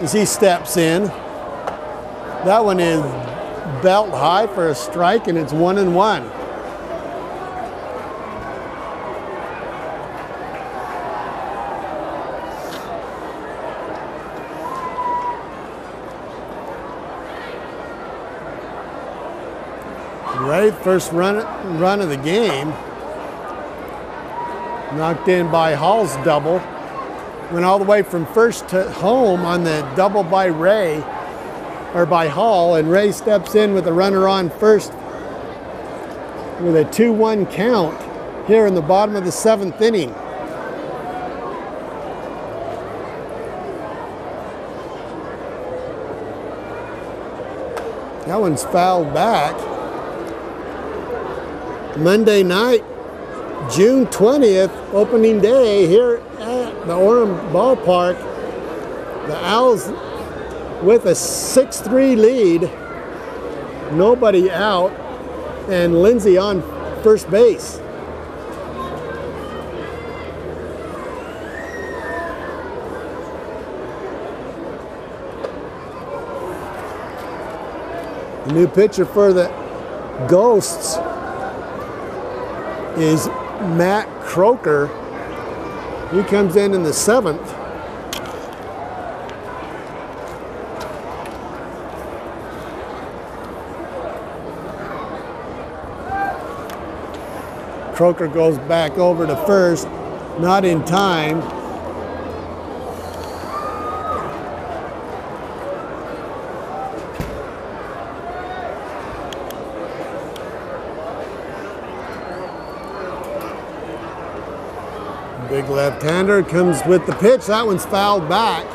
as he steps in. That one is belt high for a strike, and it's 1-1. Ray, first run of the game, knocked in by Hall's double. Went all the way from first to home on the double by Ray, or by Hall, and Ray steps in with a runner on first with a 2-1 count here in the bottom of the 7th inning. That one's fouled back. Monday night, June 20th, opening day here at the Orem Ballpark. The Owls with a 6-3 lead, nobody out, and Lindsay on first base. The new pitcher for the Ghosts is Matt Croker. He comes in the 7th. Croker goes back over to first, not in time. Big left-hander comes with the pitch. That one's fouled back.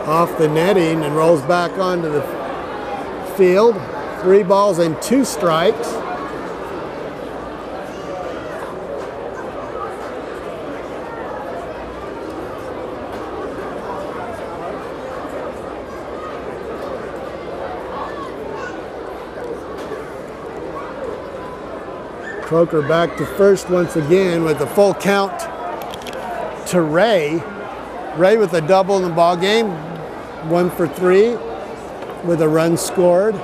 Off the netting and rolls back onto the field. 3 balls and 2 strikes. Croker back to first once again with a full count to Ray. Ray with a double in the ball game, 1 for 3 with a run scored.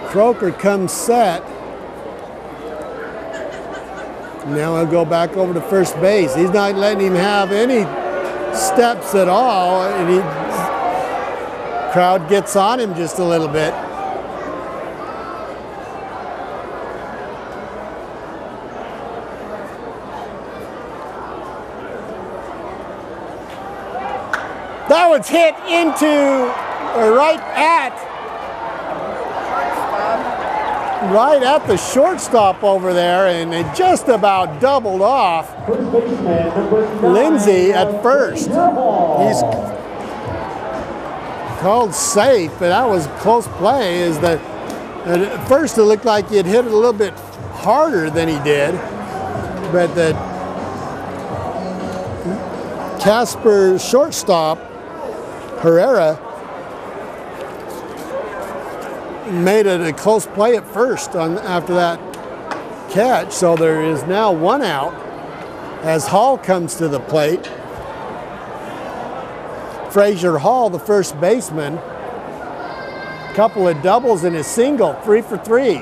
Croker comes set. Now he'll go back over to first base. He's not letting him have any steps at all, and crowd gets on him just a little bit. That one's hit into, or right at the shortstop over there, and it just about doubled off Lindsay at first. He's called safe, but that was close play. At first it looked like he had hit it a little bit harder than he did, but the Casper shortstop, Herrera, made it a close play at first after that catch. So there is now 1 out as Hall comes to the plate. Frazier Hall, the first baseman, couple of doubles and a single, 3 for 3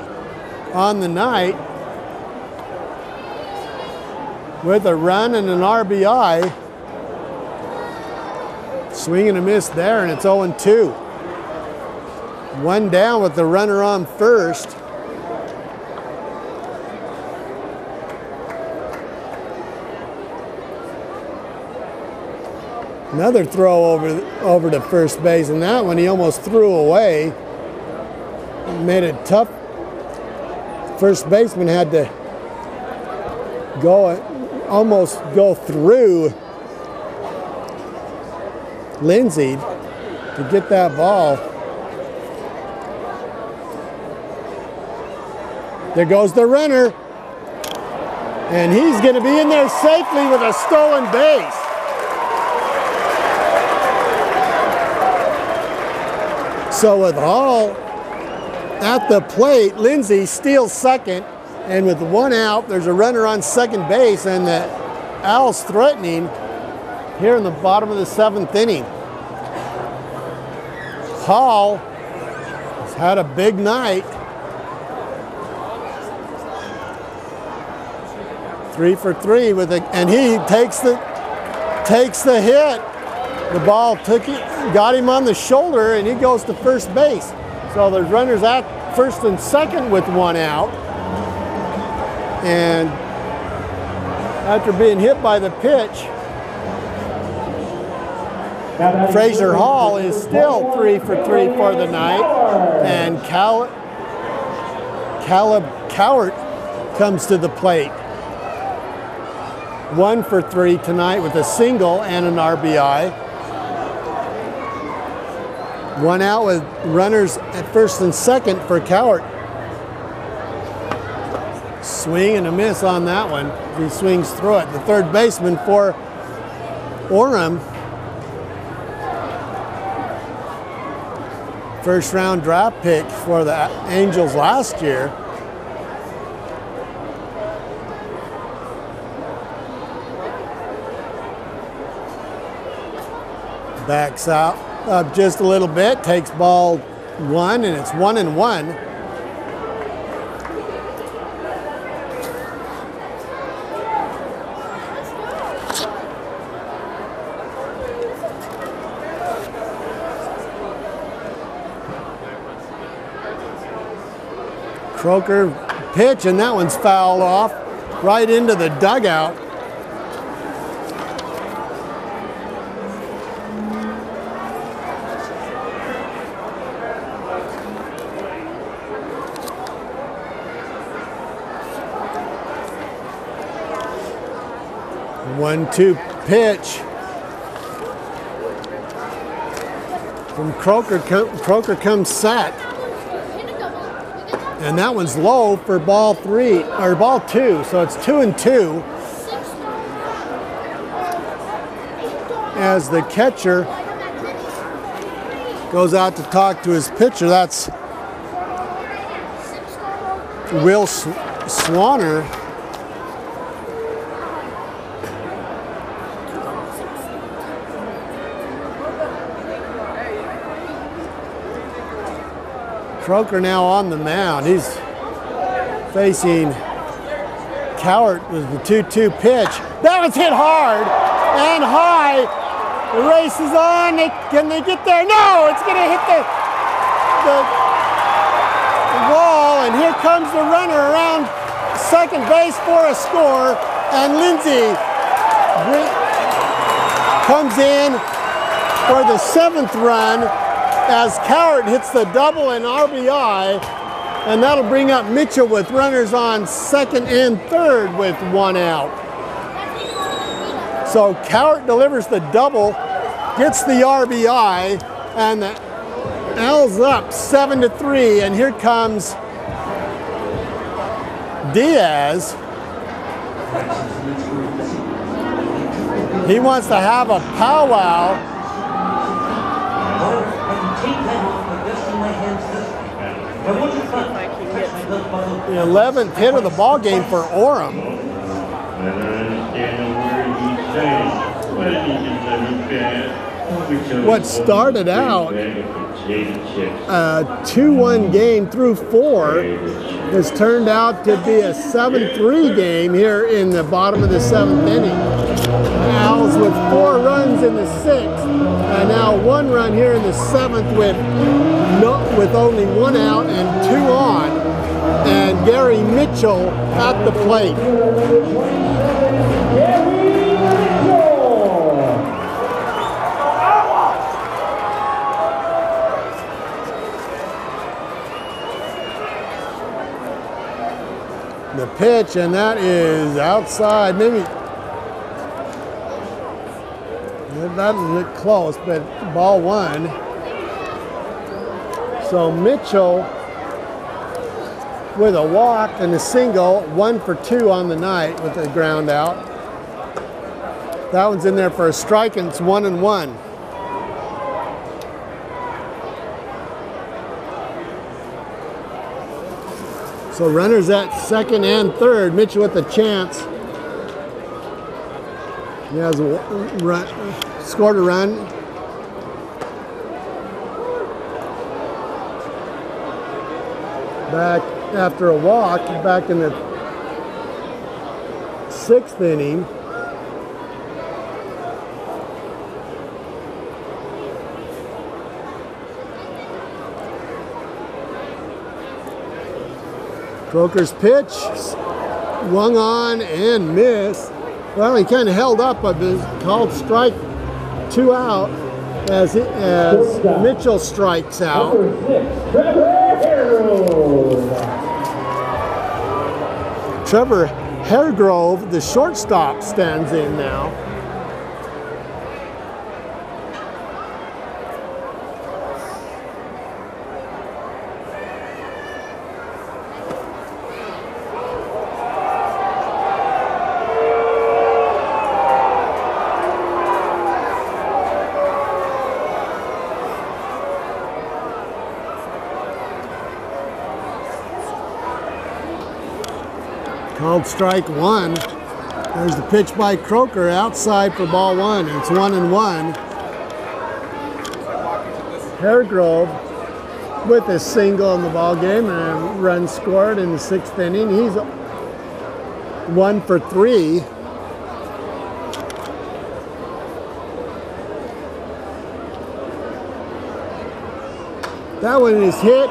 on the night with a run and an RBI. Swing and a miss there, and it's 0-2. 1 down with the runner on first. Another throw over to first base, and that one he almost threw away. Made it tough. First baseman had to almost go through Lindsay to get that ball. There goes the runner, and he's going to be in there safely with a stolen base. So with Hall at the plate, Lindsay steals second, and with 1 out, there's a runner on second base, and the Owls threatening here in the bottom of the 7th inning. Hall has had a big night. 3 for 3 and he takes the hit. The ball got him on the shoulder, and he goes to first base. So there's runners at first and second with 1 out. And after being hit by the pitch, Frazier Hall is still 3 for 3 for the night, and Caleb Cowart comes to the plate. 1 for 3 tonight with a single and an RBI. 1 out with runners at first and second for Cowart. Swing and a miss on that one. He swings through it. The third baseman for Orem. First round draft pick for the Angels last year. Backs out up just a little bit, takes ball 1, and it's 1-1. Croker pitch, and that one's fouled off right into the dugout. 1-2 pitch from Croker. Croker comes set. And that one's low for ball 3, or ball 2, so it's 2-2. As the catcher goes out to talk to his pitcher, that's Will Swanner. Croker now on the mound. He's facing Cowart with the 2-2 pitch. That was hit hard and high. The race is on. Can they get there? No, it's going to hit the wall. And here comes the runner around second base for a score. And Lindsay comes in for the 7th run as Cowart hits the double and RBI, and that'll bring up Mitchell with runners on 2nd and 3rd with 1 out. So Cowart delivers the double, gets the RBI, and the Owlz up 7-3, and here comes Diaz. He wants to have a powwow. The 11th hit of the ball game for Orem. What started out a 2-1 game through 4 has turned out to be a 7-3 game here in the bottom of the 7th inning. Owlz with 4 runs in the 6th, and now 1 run here in the 7th with only 1 out and 2 on, and Gary Mitchell at the plate. The pitch, and that is outside, maybe that doesn't look close, but ball 1. So Mitchell with a walk and a single, 1 for 2 on the night with a ground out. That one's in there for a strike, and it's 1-1. So runners at 2nd and 3rd. Mitchell with a chance. He has a run, scored a run. Back after a walk, back in the 6th inning. Croker's pitch, swung on and missed. Well, he kind of held up, but was called strike 2 out as Mitchell strikes out. Trevor Haregrove, the shortstop, stands in now. Called strike 1. There's the pitch by Croker outside for ball 1. It's 1-1. Haregrove with a single in the ball game and a run scored in the 6th inning. He's 1 for 3. That one is hit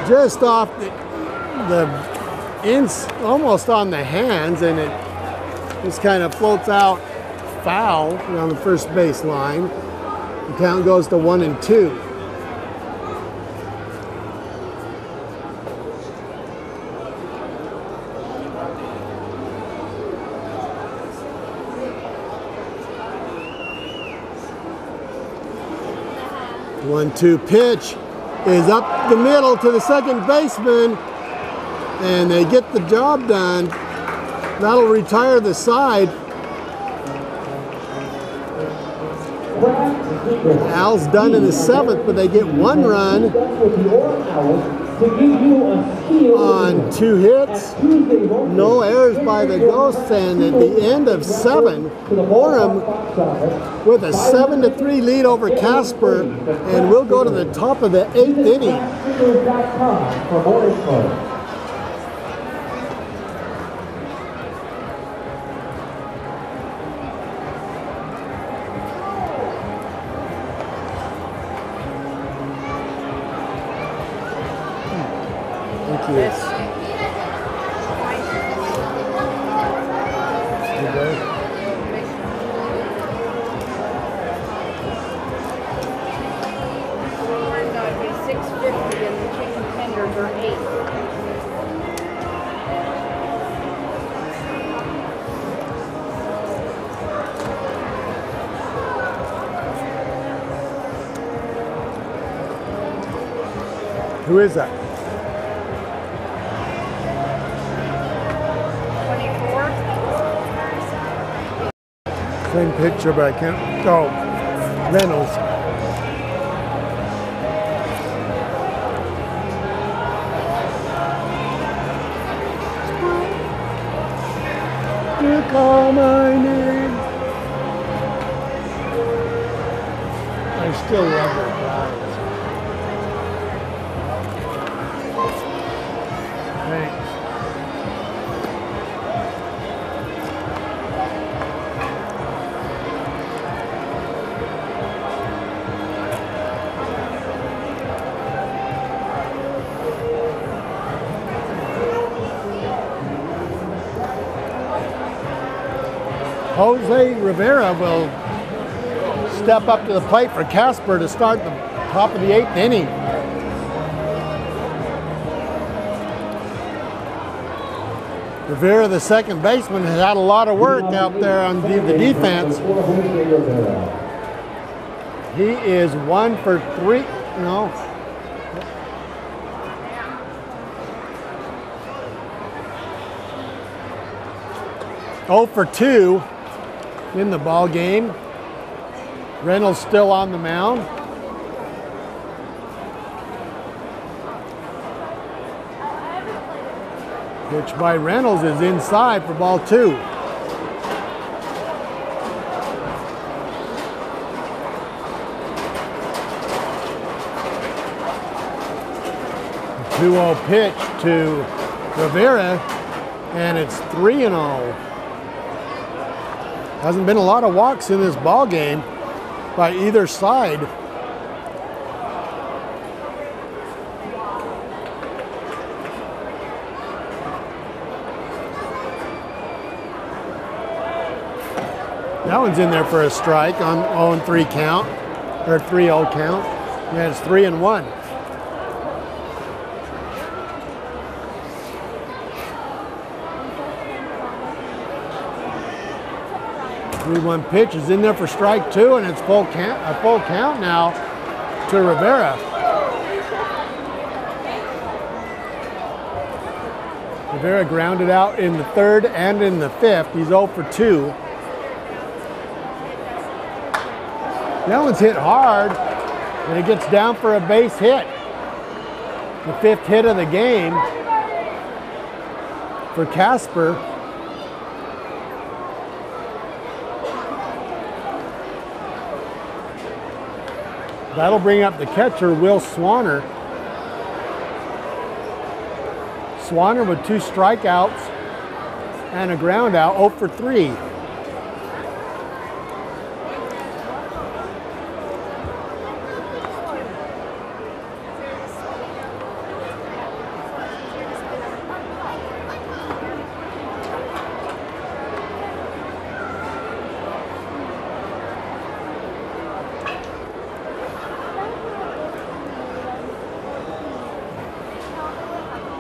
just off almost on the hands, and it just kind of floats out foul on the first base line. The count goes to 1-2. 1-2 pitch is up the middle to the second baseman, and they get the job done. That'll retire the side. Al's done in the 7th, but they get 1 run on 2 hits. No errors by the Ghosts, and at the end of 7, Orem with a 7-3 lead over Casper, and we'll go to the top of the 8th inning. Yes. $6.50 and the chicken tenders are $8. Who is that? 24. Same picture, but I can't. Oh, Reynolds. You call my name. I still love it. Thanks. Jose Rivera will step up to the plate for Casper to start the top of the 8th inning. Rivera, the second baseman, has had a lot of work out there on the defense. He is 1 for 3. No. Oh for 2 in the ball game. Reynolds still on the mound. Pitch by Reynolds is inside for ball 2. The 2-0 pitch to Rivera, and it's 3-0. Hasn't been a lot of walks in this ball game by either side. That one's in there for a strike on 0-3 count, or 3-0 count. Yeah, it's 3-1. 3-1 pitch is in there for strike 2, and it's full count now to Rivera. Rivera grounded out in the 3rd and in the 5th. He's 0 for 2. That one's hit hard, and it gets down for a base hit. The 5th hit of the game for Casper. That'll bring up the catcher, Will Swanner. Swanner with 2 strikeouts and a ground out, 0 for 3.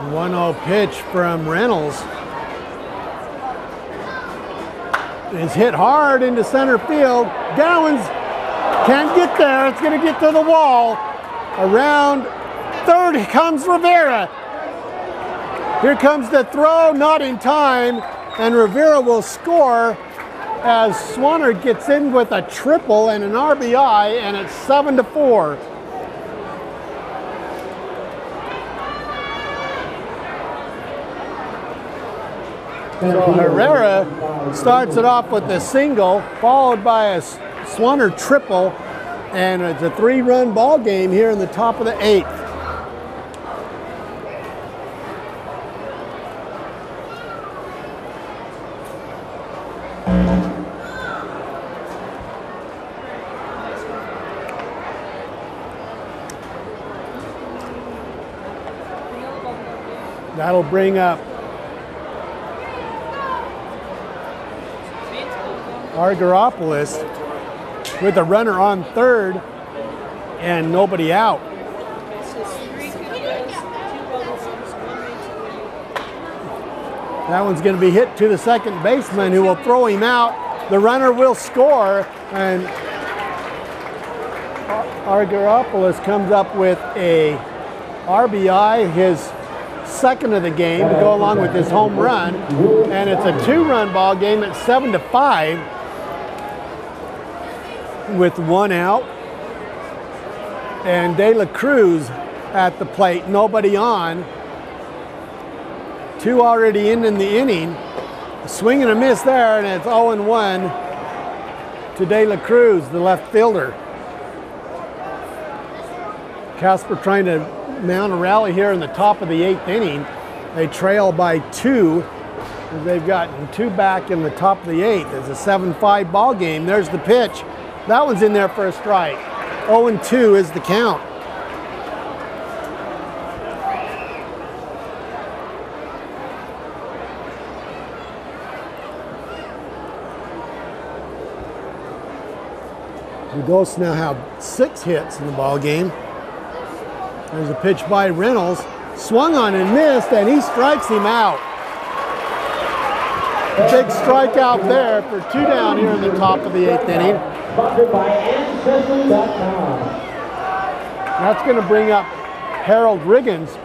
The 1-0 pitch from Reynolds is hit hard into center field. Gowans Can't get there. It's going to get to the wall. Around third comes Rivera. Here comes the throw, not in time, and Rivera will score as Swanner gets in with a triple and an RBI, and it's 7-4. So Herrera starts it off with a single, followed by a Swanner triple, and it's a 3-run ball game here in the top of the 8th. That'll bring up Argyropoulos with a runner on third and nobody out. That one's going to be hit to the second baseman who will throw him out. The runner will score, and Argyropoulos comes up with a RBI, his second of the game, to go along with his home run, and it's a 2-run ball game at 7-5 with 1 out, and De La Cruz at the plate, nobody on. 2 already in the inning. A swing and a miss there, and it's 0-1 to De La Cruz, the left fielder. Casper trying to mount a rally here in the top of the 8th inning. They trail by 2. They've gotten 2 back in the top of the 8th. It's a 7-5 ball game. There's the pitch. That one's in there for a strike. 0-2 is the count. The Ghosts now have 6 hits in the ball game. There's a pitch by Reynolds, swung on and missed, and he strikes him out. A big strikeout there for 2 down here in the top of the 8th inning. That's going to bring up Harold Riggins,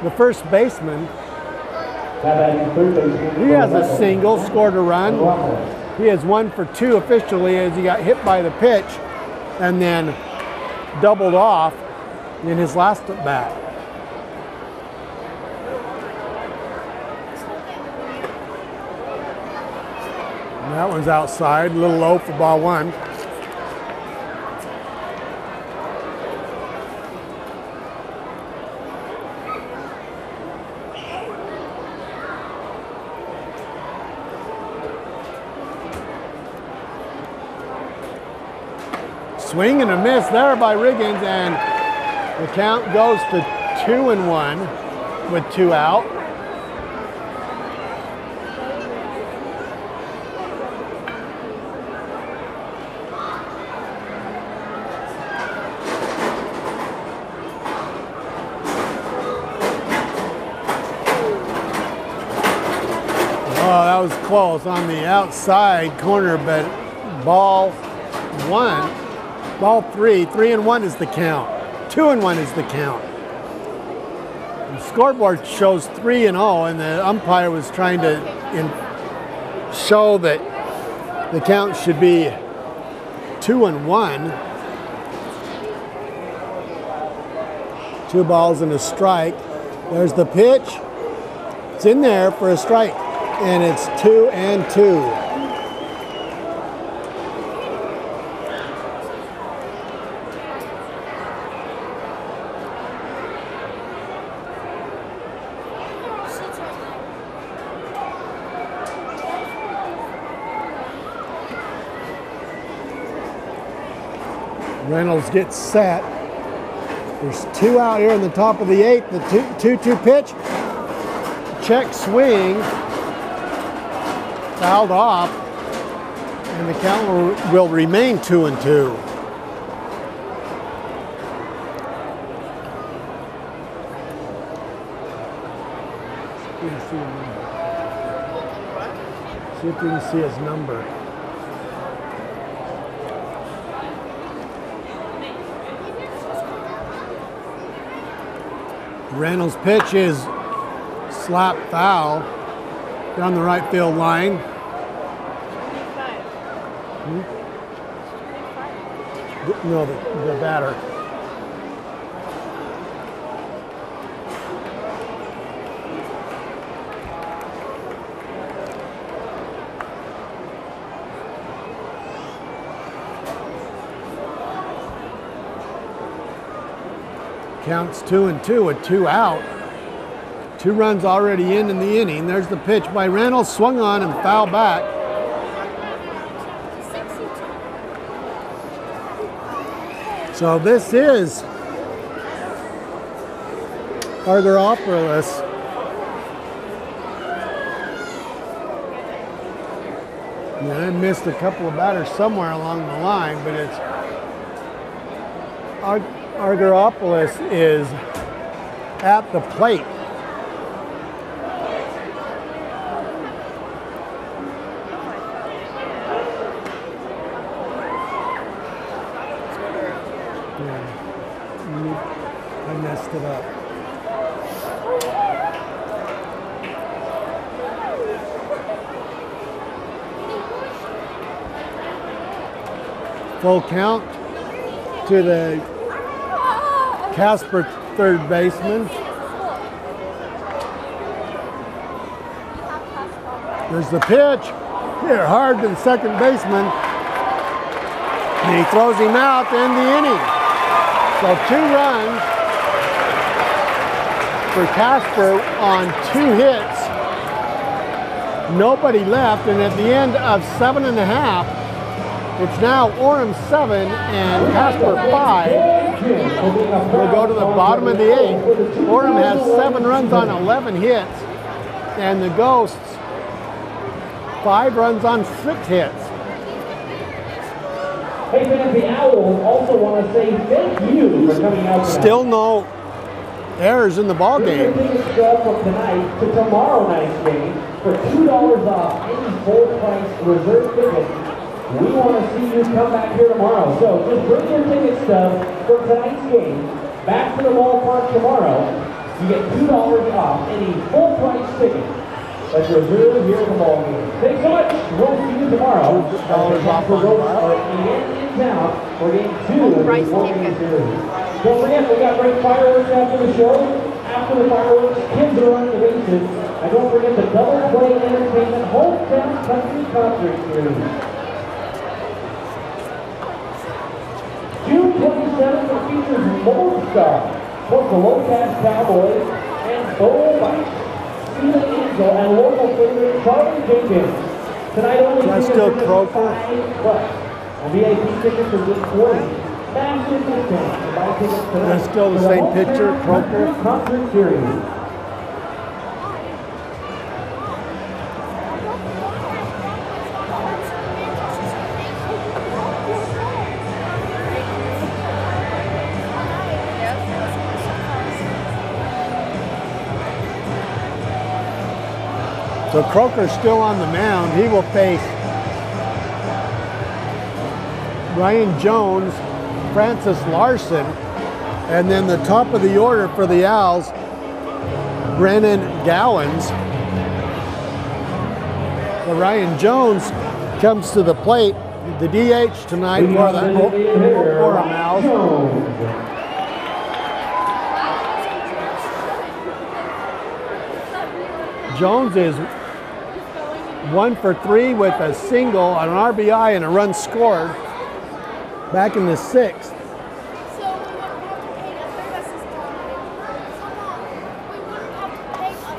the first baseman. He has a single, scored a run. He has 1 for 2 officially as he got hit by the pitch and then doubled off in his last at bat. And that one's outside, a little low for ball 1. Swing and a miss there by Riggins, and the count goes to 2-1 with 2 out. Oh, that was close on the outside corner, but ball 1. Ball 3, 3-1 is the count. 2-1 is the count. The scoreboard shows 3-0, and the umpire was trying to show that the count should be 2-1. 2 balls and a strike. There's the pitch. It's in there for a strike, and it's 2-2. Reynolds gets set. There's 2 out here in the top of the 8th. The 2-2 pitch. Check swing. Fouled off. And the count will remain 2-2. See if we can see his number. Reynolds' pitch is slap foul down the right field line. No, the batter. Counts 2-2 with 2 out. 2 runs already in the inning. There's the pitch by Reynolds, swung on and foul back. So this is Argyropoulos. And I missed a couple of batters somewhere along the line, but it's Argyropoulos is at the plate. I messed it up. Full count to the Casper third baseman. There's the pitch. Hit hard to the second baseman. And he throws him out to end the inning. So 2 runs for Casper on 2 hits. Nobody left, and at the end of 7½, it's now Orem 7 and Casper 5. We'll go to the bottom of the 8th. Orem has 7 runs on 11 hits, and the Ghosts 5 runs on 6 hits. Hey fans, the Owls also want to say thank you for coming out tonight. Still no errors in the ball game. Tickets from tonight to tomorrow night's game for $2 off any full price reserve ticket. We want to see you come back here tomorrow. So just bring your ticket stub for tonight's game back to the ballpark tomorrow. You get $2 off any full price ticket that's reserved here at the ball game. Thanks so much. We'll see you tomorrow. $2 off on in town for game 2 of the ball-game series. Don't forget, we got great fireworks after the show. After the fireworks, kids are on the bases. And don't forget the Double Play Entertainment Hometown Country Concert Series. June 27th features Moldstar, plus the Low-Cast Cowboys, and Bowl Bites, Steven Angel, and local favorite Charlie Jenkins. Tonight only That's still Croker. VIP tickets are just 40. Massive discount to buy tickets tonight. That's still the same picture, Croker. Concert Series. So Croker's still on the mound. He will face Ryan Jones, Francis Larson, and then the top of the order for the Owls, Brennan Gowans. So Ryan Jones comes to the plate, the DH tonight for the Orem Owls. Jones is 1 for 3 with a single, an RBI, and a run scored back in the 6th.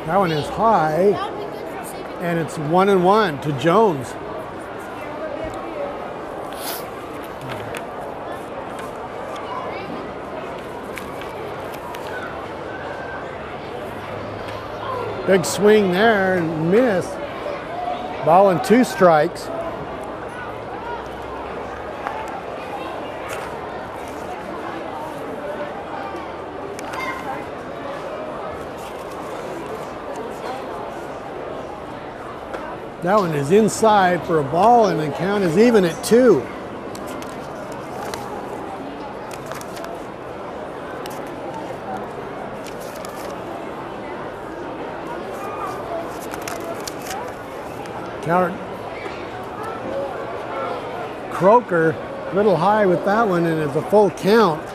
That one is high, and it's 1-1 to Jones. Big swing there and miss. Ball and 2 strikes. That one is inside for a ball, and the count is even at 2. Count. Croker, a little high with that one, and it's a full count.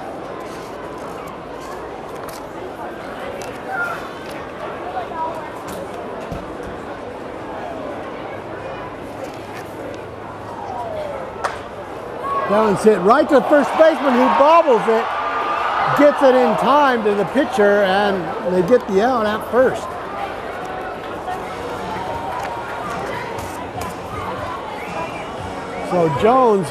That one's hit right to the first baseman, who bobbles it, gets it in time to the pitcher, and they get the out at first. So Jones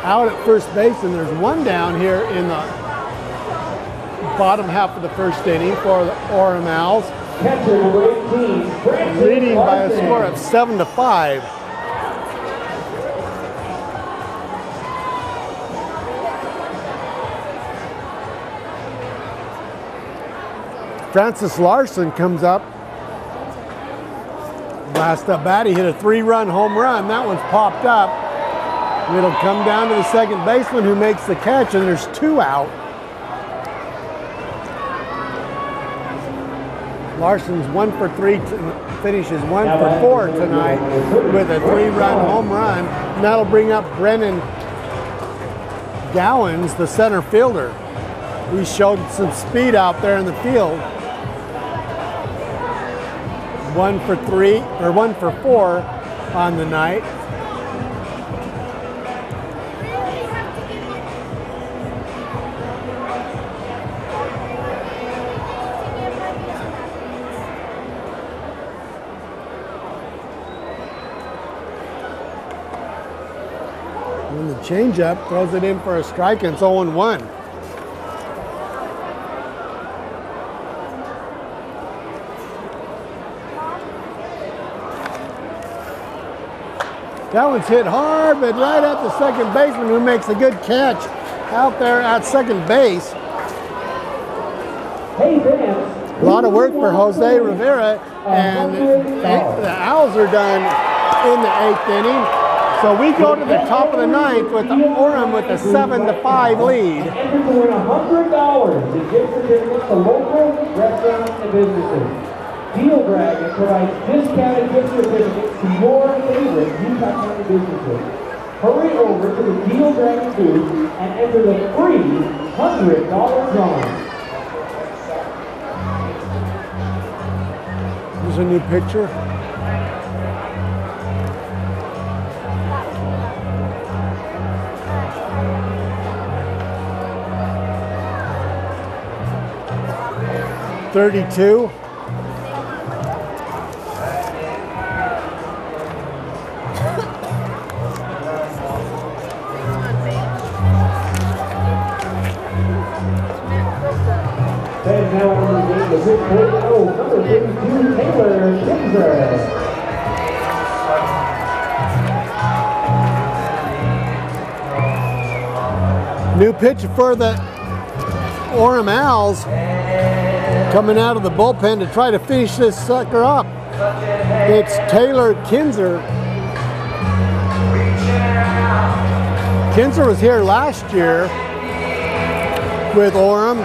out at first base, and there's one down here in the bottom half of the first inning for the Orem Owls, leading by a score of 7-5. Francis Larson comes up. Last up bat, he hit a 3-run home run. That one's popped up. It'll come down to the second baseman, who makes the catch, and there's 2 out. Larson's 1 for 3, finishes 1 for 4 tonight with a 3-run home run. And that'll bring up Brennan Gowans, the center fielder. He showed some speed out there in the field. 1 for 3, or 1 for 4 on the night. And the changeup throws it in for a strike, and it's 0-1. That one's hit hard, but right at the second baseman, who makes a good catch out there at second base. A lot of work for Jose Rivera, and the Owls are done in the 8th inning. So we go to the top of the 9th with the Orem with a 7-5 lead. Enter to win $100 in gift certificates to local restaurants and businesses. Deal Dragon provides discounted gift certificates to your favorite Utah County businesses. Hurry over to the Deal Dragon booth and enter the free $100 drawing. Here's a new picture. $32. And now on the game, the 6-4-0, number 52, Taylor Kinzer. New pitch for the Orem Owls, coming out of the bullpen to try to finish this sucker up. It's Taylor Kinzer. Kinzer was here last year with Orem.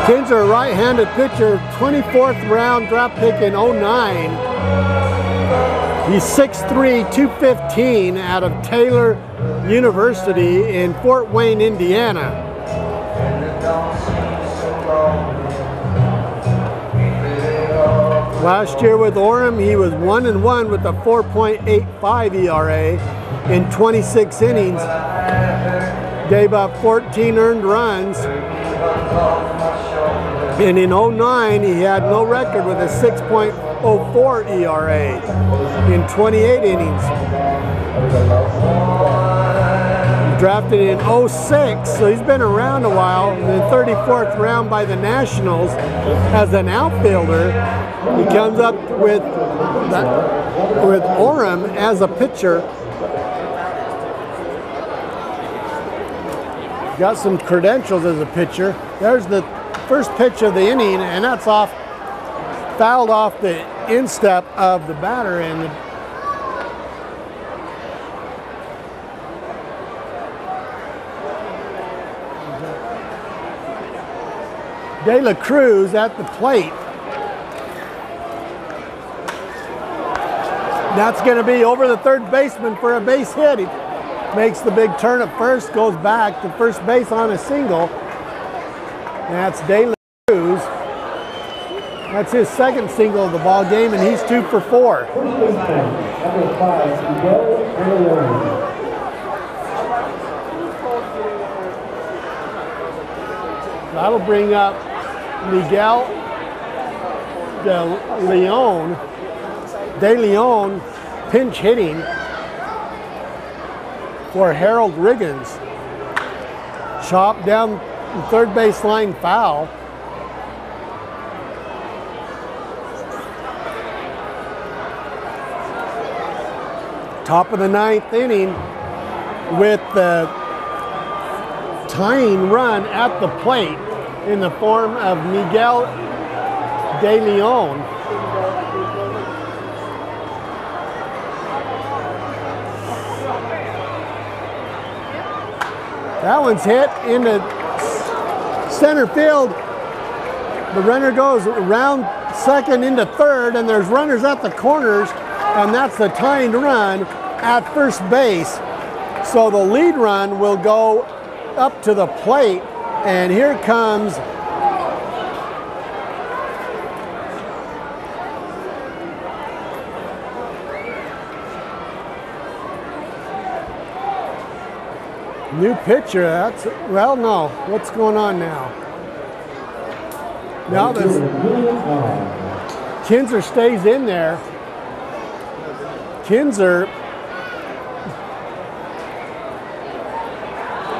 Kinzer, a right-handed pitcher, 24th round draft pick in 09. He's 6'3", 215 out of Taylor University in Fort Wayne, Indiana. Last year with Orem, he was 1-1 with a 4.85 ERA in 26 innings. Gave up 14 earned runs. And in 09, he had no record with a 6.04 ERA in 28 innings. Drafted in 06, so he's been around a while. In the 34th round by the Nationals as an outfielder. He comes up with Orem as a pitcher. Got some credentials as a pitcher. There's the first pitch of the inning, and that's fouled off the instep of the batter, and De La Cruz at the plate. That's going to be over the third baseman for a base hit. He makes the big turn at first, goes back to first base on a single. That's De La Cruz. That's his second single of the ball game, and he's 2 for 4. That'll bring up Miguel De Leon pinch hitting for Harold Riggins. Chop down the third base line, foul. Top of the 9th inning with the tying run at the plate in the form of Miguel De Leon. That one's hit into center field. The runner goes around second into third, and there's runners at the corners, and that's the tying run at first base. So the lead run will go up to the plate, and here comes new pitcher. That's, well, no. What's going on now? Now this Kinzer stays in there. Kinzer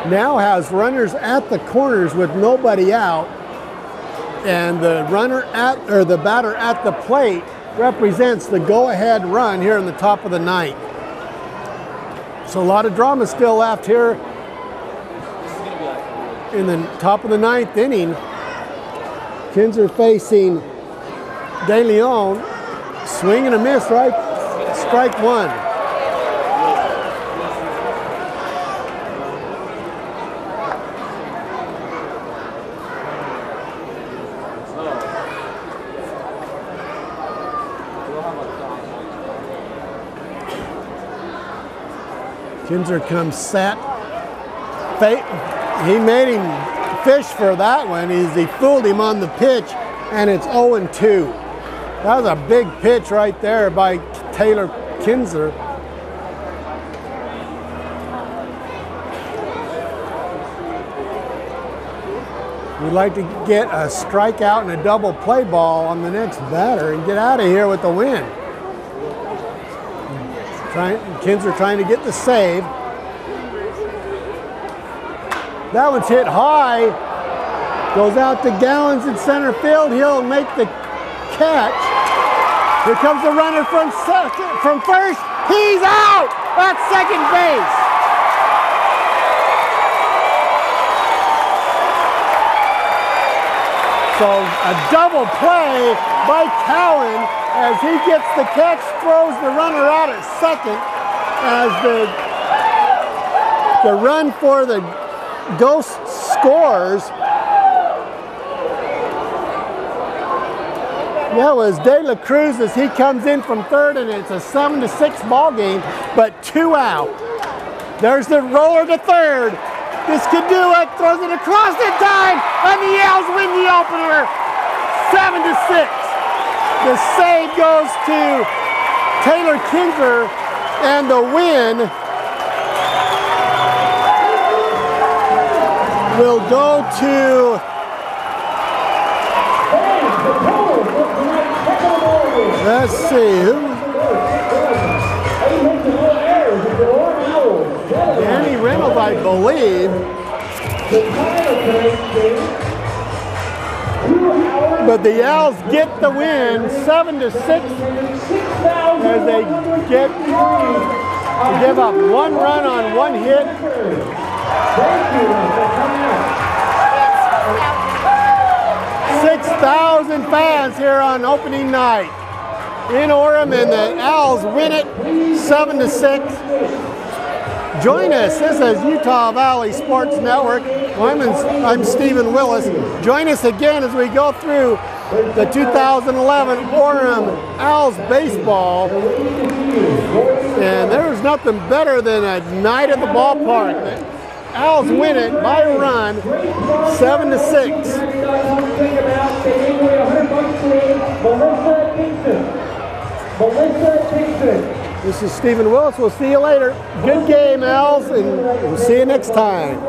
now has runners at the corners with nobody out, and the runner at, or the batter at the plate represents the go-ahead run here in the top of the 9th. So a lot of drama still left here in the top of the 9th inning. Kinzer facing De Leon, swing and a miss, right? Strike one. Kinzer comes set. He made him fish for that one. He fooled him on the pitch, and it's 0-2. That was a big pitch right there by Taylor Kinzer. We'd like to get a strikeout and a double play ball on the next batter and get out of here with the win. Kinzer trying to get the save. That one's hit high. Goes out to Gallons in center field. He'll make the catch. Here comes the runner from first. He's out at second base. So a double play by Cowan as he gets the catch, throws the runner out at second as the run for the Ghost scores. That was De La Cruz as he comes in from third, and it's a 7-6 ball game, but 2 out. There's the roller to third. This could do it. Throws it across in time, and the Owlz win the opener, 7-6. The save goes to Taylor Kinzer, and the win will go to let's see who. Danny Reynolds, I believe. But the Owlz get the win, 7-6, as they give up 1 run on 1 hit. 2,000 fans here on opening night in Orem, and the Owls win it 7-6. Join us. This is Utah Valley Sports Network. I'm Stephen Willis. Join us again as we go through the 2011 Orem Owls baseball. And there's nothing better than a night at the ballpark. The Owls win it by a run, 7-6. This is Stephen Willis. We'll see you later. Good game, Owls, and we'll see you next time.